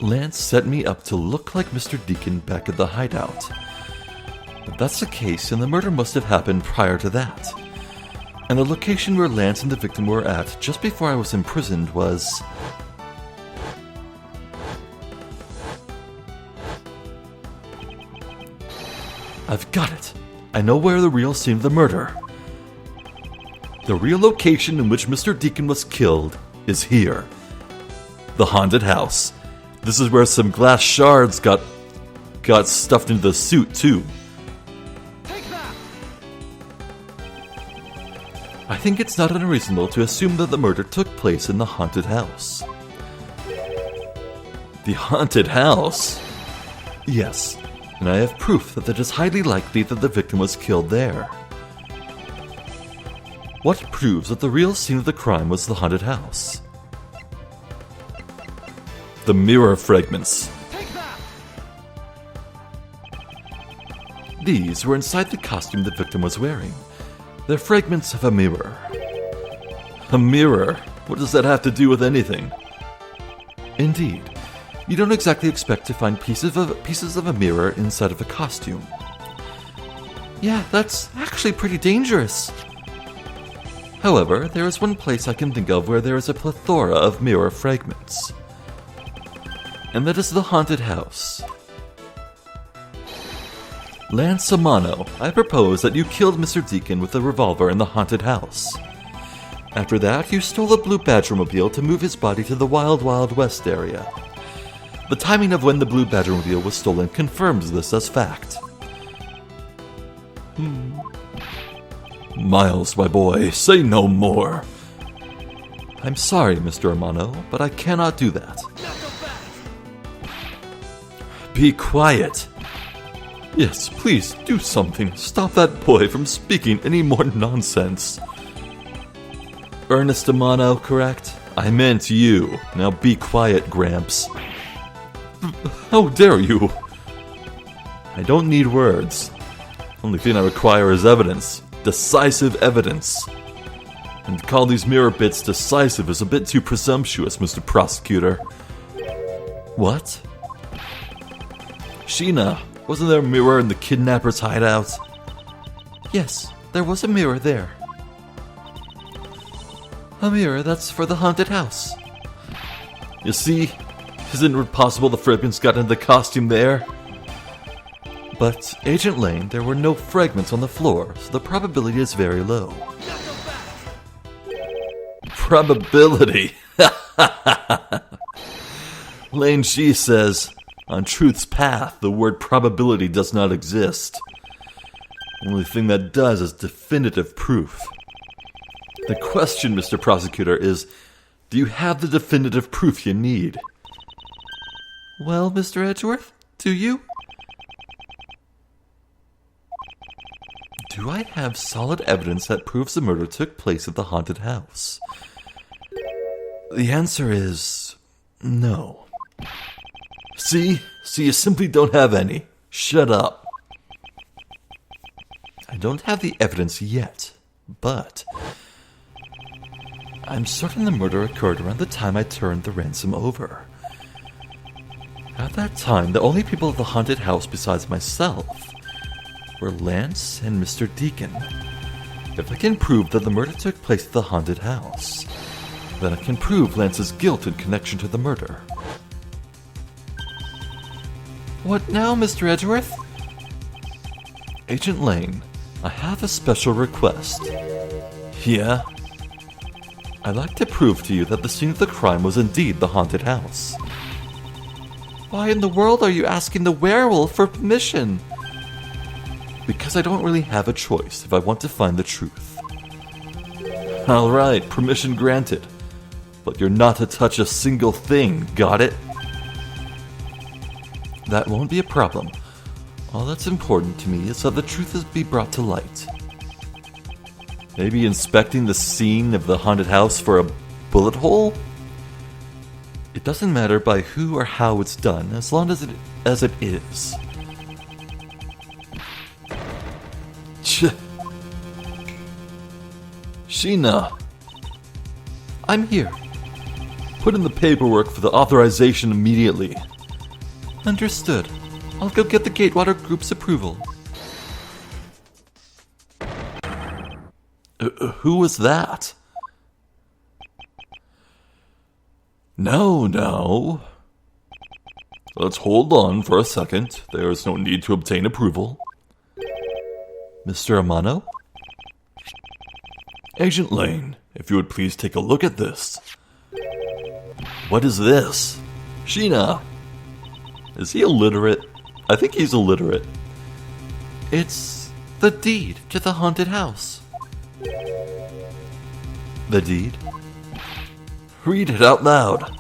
Lance set me up to look like Mr. Deacon back at the hideout. If that's the case, then the murder must have happened prior to that. And the location where Lance and the victim were at just before I was imprisoned was... I've got it. I know where the real scene of the murder. The real location in which Mr. Deacon was killed is here. The haunted house. This is where some glass shards got stuffed into the suit, too. I think it's not unreasonable to assume that the murder took place in the haunted house. The haunted house? Yes, and I have proof that it is highly likely that the victim was killed there. What proves that the real scene of the crime was the haunted house? The mirror fragments. These were inside the costume the victim was wearing. They're fragments of a mirror. A mirror? What does that have to do with anything? Indeed, you don't exactly expect to find pieces of a mirror inside of a costume. Yeah, that's actually pretty dangerous. However, there is one place I can think of where there is a plethora of mirror fragments. And that is the haunted house. Lance Amano, I propose that you killed Mr. Deacon with a revolver in the haunted house. After that, you stole a blue Badgermobile to move his body to the Wild Wild West area. The timing of when the blue Badgermobile was stolen confirms this as fact. Miles, my boy, say no more. I'm sorry, Mr. Amano, but I cannot do that. Be quiet. Yes, please, do something. Stop that boy from speaking any more nonsense. Ernest Amano, correct? I meant you. Now be quiet, Gramps. How dare you? I don't need words. Only thing I require is evidence. Decisive evidence. And to call these mirror bits decisive is a bit too presumptuous, Mr. Prosecutor. What? Sheena, wasn't there a mirror in the kidnapper's hideout? Yes, there was a mirror there. A mirror that's for the haunted house. You see, Isn't it possible the fragments got into the costume there? But, Agent Lane, there were no fragments on the floor, so the probability is very low. Probability? Lane Shi says, on truth's path, the word probability does not exist. The only thing that does is definitive proof. The question, Mr. Prosecutor, is, do you have the definitive proof you need? Well, Mr. Edgeworth, do you? Do I have solid evidence that proves the murder took place at the haunted house? The answer is no. See, you simply don't have any. Shut up. I don't have the evidence yet, but I'm certain the murder occurred around the time I turned the ransom over. At that time, the only people at the haunted house besides myself were Lance and Mr. Deacon. If I can prove that the murder took place at the haunted house, then I can prove Lance's guilt in connection to the murder. What now, Mr. Edgeworth? Agent Lane, I have a special request. Yeah? I'd like to prove to you that the scene of the crime was indeed the haunted house. Why in the world are you asking the werewolf for permission? Because I don't really have a choice if I want to find the truth. Alright, permission granted. But you're not to touch a single thing, got it? That won't be a problem. All that's important to me is that the truth is be brought to light. Maybe inspecting the scene of the haunted house for a bullet hole? It doesn't matter by who or how it's done, as long as it is. Sheena! I'm here. Put in the paperwork for the authorization immediately. Understood. I'll go get the Gatewater Group's approval. Who was that? No. Let's hold on for a second. There is no need to obtain approval. Mr. Amano? Agent Lane, if you would please take a look at this. What is this? Sheena! Is he illiterate? I think he's illiterate. It's the deed to the haunted house. The deed? Read it out loud.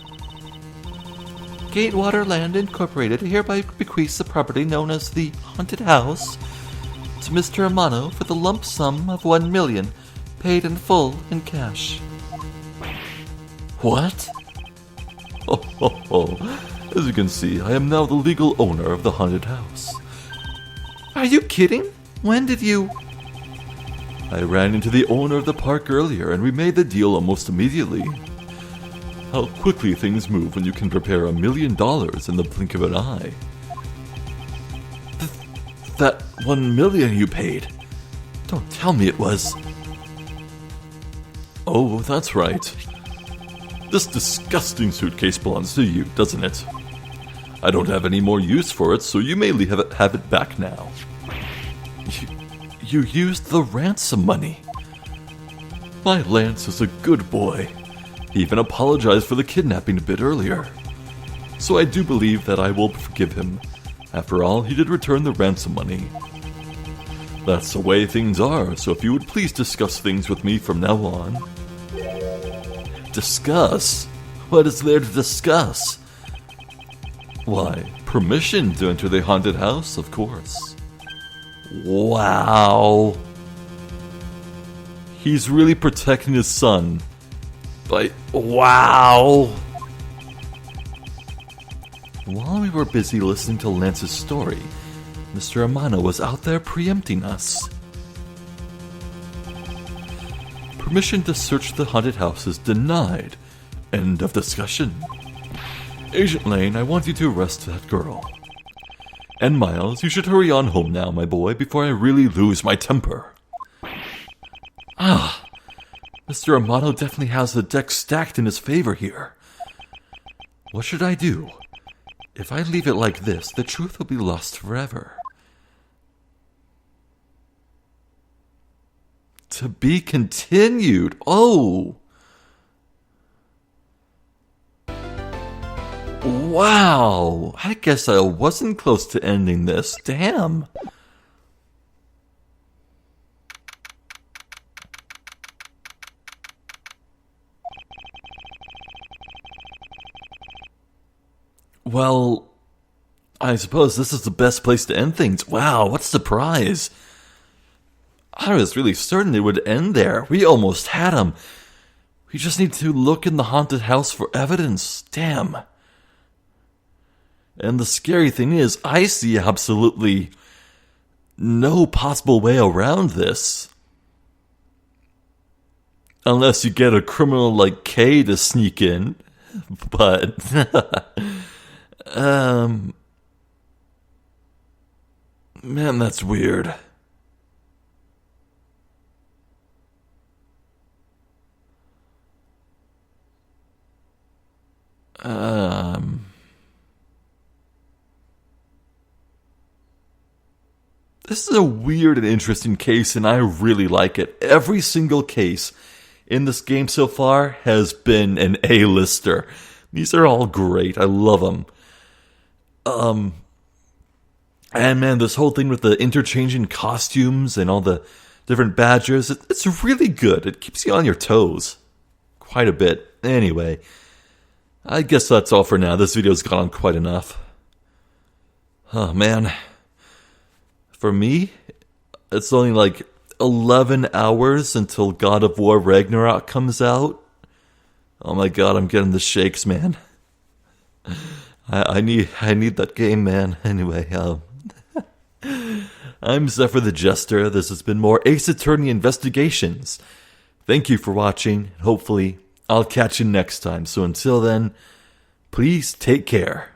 Gatewater Land Incorporated hereby bequeaths the property known as the haunted house to Mr. Amano for the lump sum of 1 million, paid in full in cash. What? As you can see, I am now the legal owner of the haunted house. Are you kidding? When did you... I ran into the owner of the park earlier and we made the deal almost immediately. How quickly things move when you can prepare $1 million in the blink of an eye. That 1 million you paid? Don't tell me it was... Oh, that's right. This disgusting suitcase belongs to you, doesn't it? I don't have any more use for it, so you may have it back now. You used the ransom money. My Lance is a good boy. He even apologized for the kidnapping a bit earlier. So I do believe that I will forgive him. After all, he did return the ransom money. That's the way things are, so if you would please discuss things with me from now on. Discuss? What is there to discuss? Why, permission to enter the haunted house, of course. Wow. He's really protecting his son. Wow. While we were busy listening to Lance's story, Mr. Amano was out there preempting us. Permission to search the haunted house is denied. End of discussion. Agent Lane, I want you to arrest that girl. And Miles, you should hurry on home now, my boy, before I really lose my temper. Mr. Amano definitely has the deck stacked in his favor here. What should I do? If I leave it like this, the truth will be lost forever. To be continued. Oh! Wow! I guess I wasn't close to ending this. Damn! Well, I suppose this is the best place to end things. Wow, what a surprise! I was really certain it would end there. We almost had him. We just need to look in the haunted house for evidence. Damn. And the scary thing is, I see absolutely no possible way around this. Unless you get a criminal like Kay to sneak in. But, man, that's weird. This is a weird and interesting case, and I really like it. Every single case in this game so far has been an A-lister. These are all great. I love them. And man, this whole thing with the interchanging costumes and all the different badges, it's really good. It keeps you on your toes. Quite a bit. Anyway, I guess that's all for now. This video's gone on quite enough. Oh man. For me, it's only like 11 hours until God of War Ragnarok comes out. Oh my god, I'm getting the shakes, man. I need that game, man. Anyway, I'm Zephyr the Jester. This has been more Ace Attorney Investigations. Thank you for watching. Hopefully, I'll catch you next time. So until then, please take care.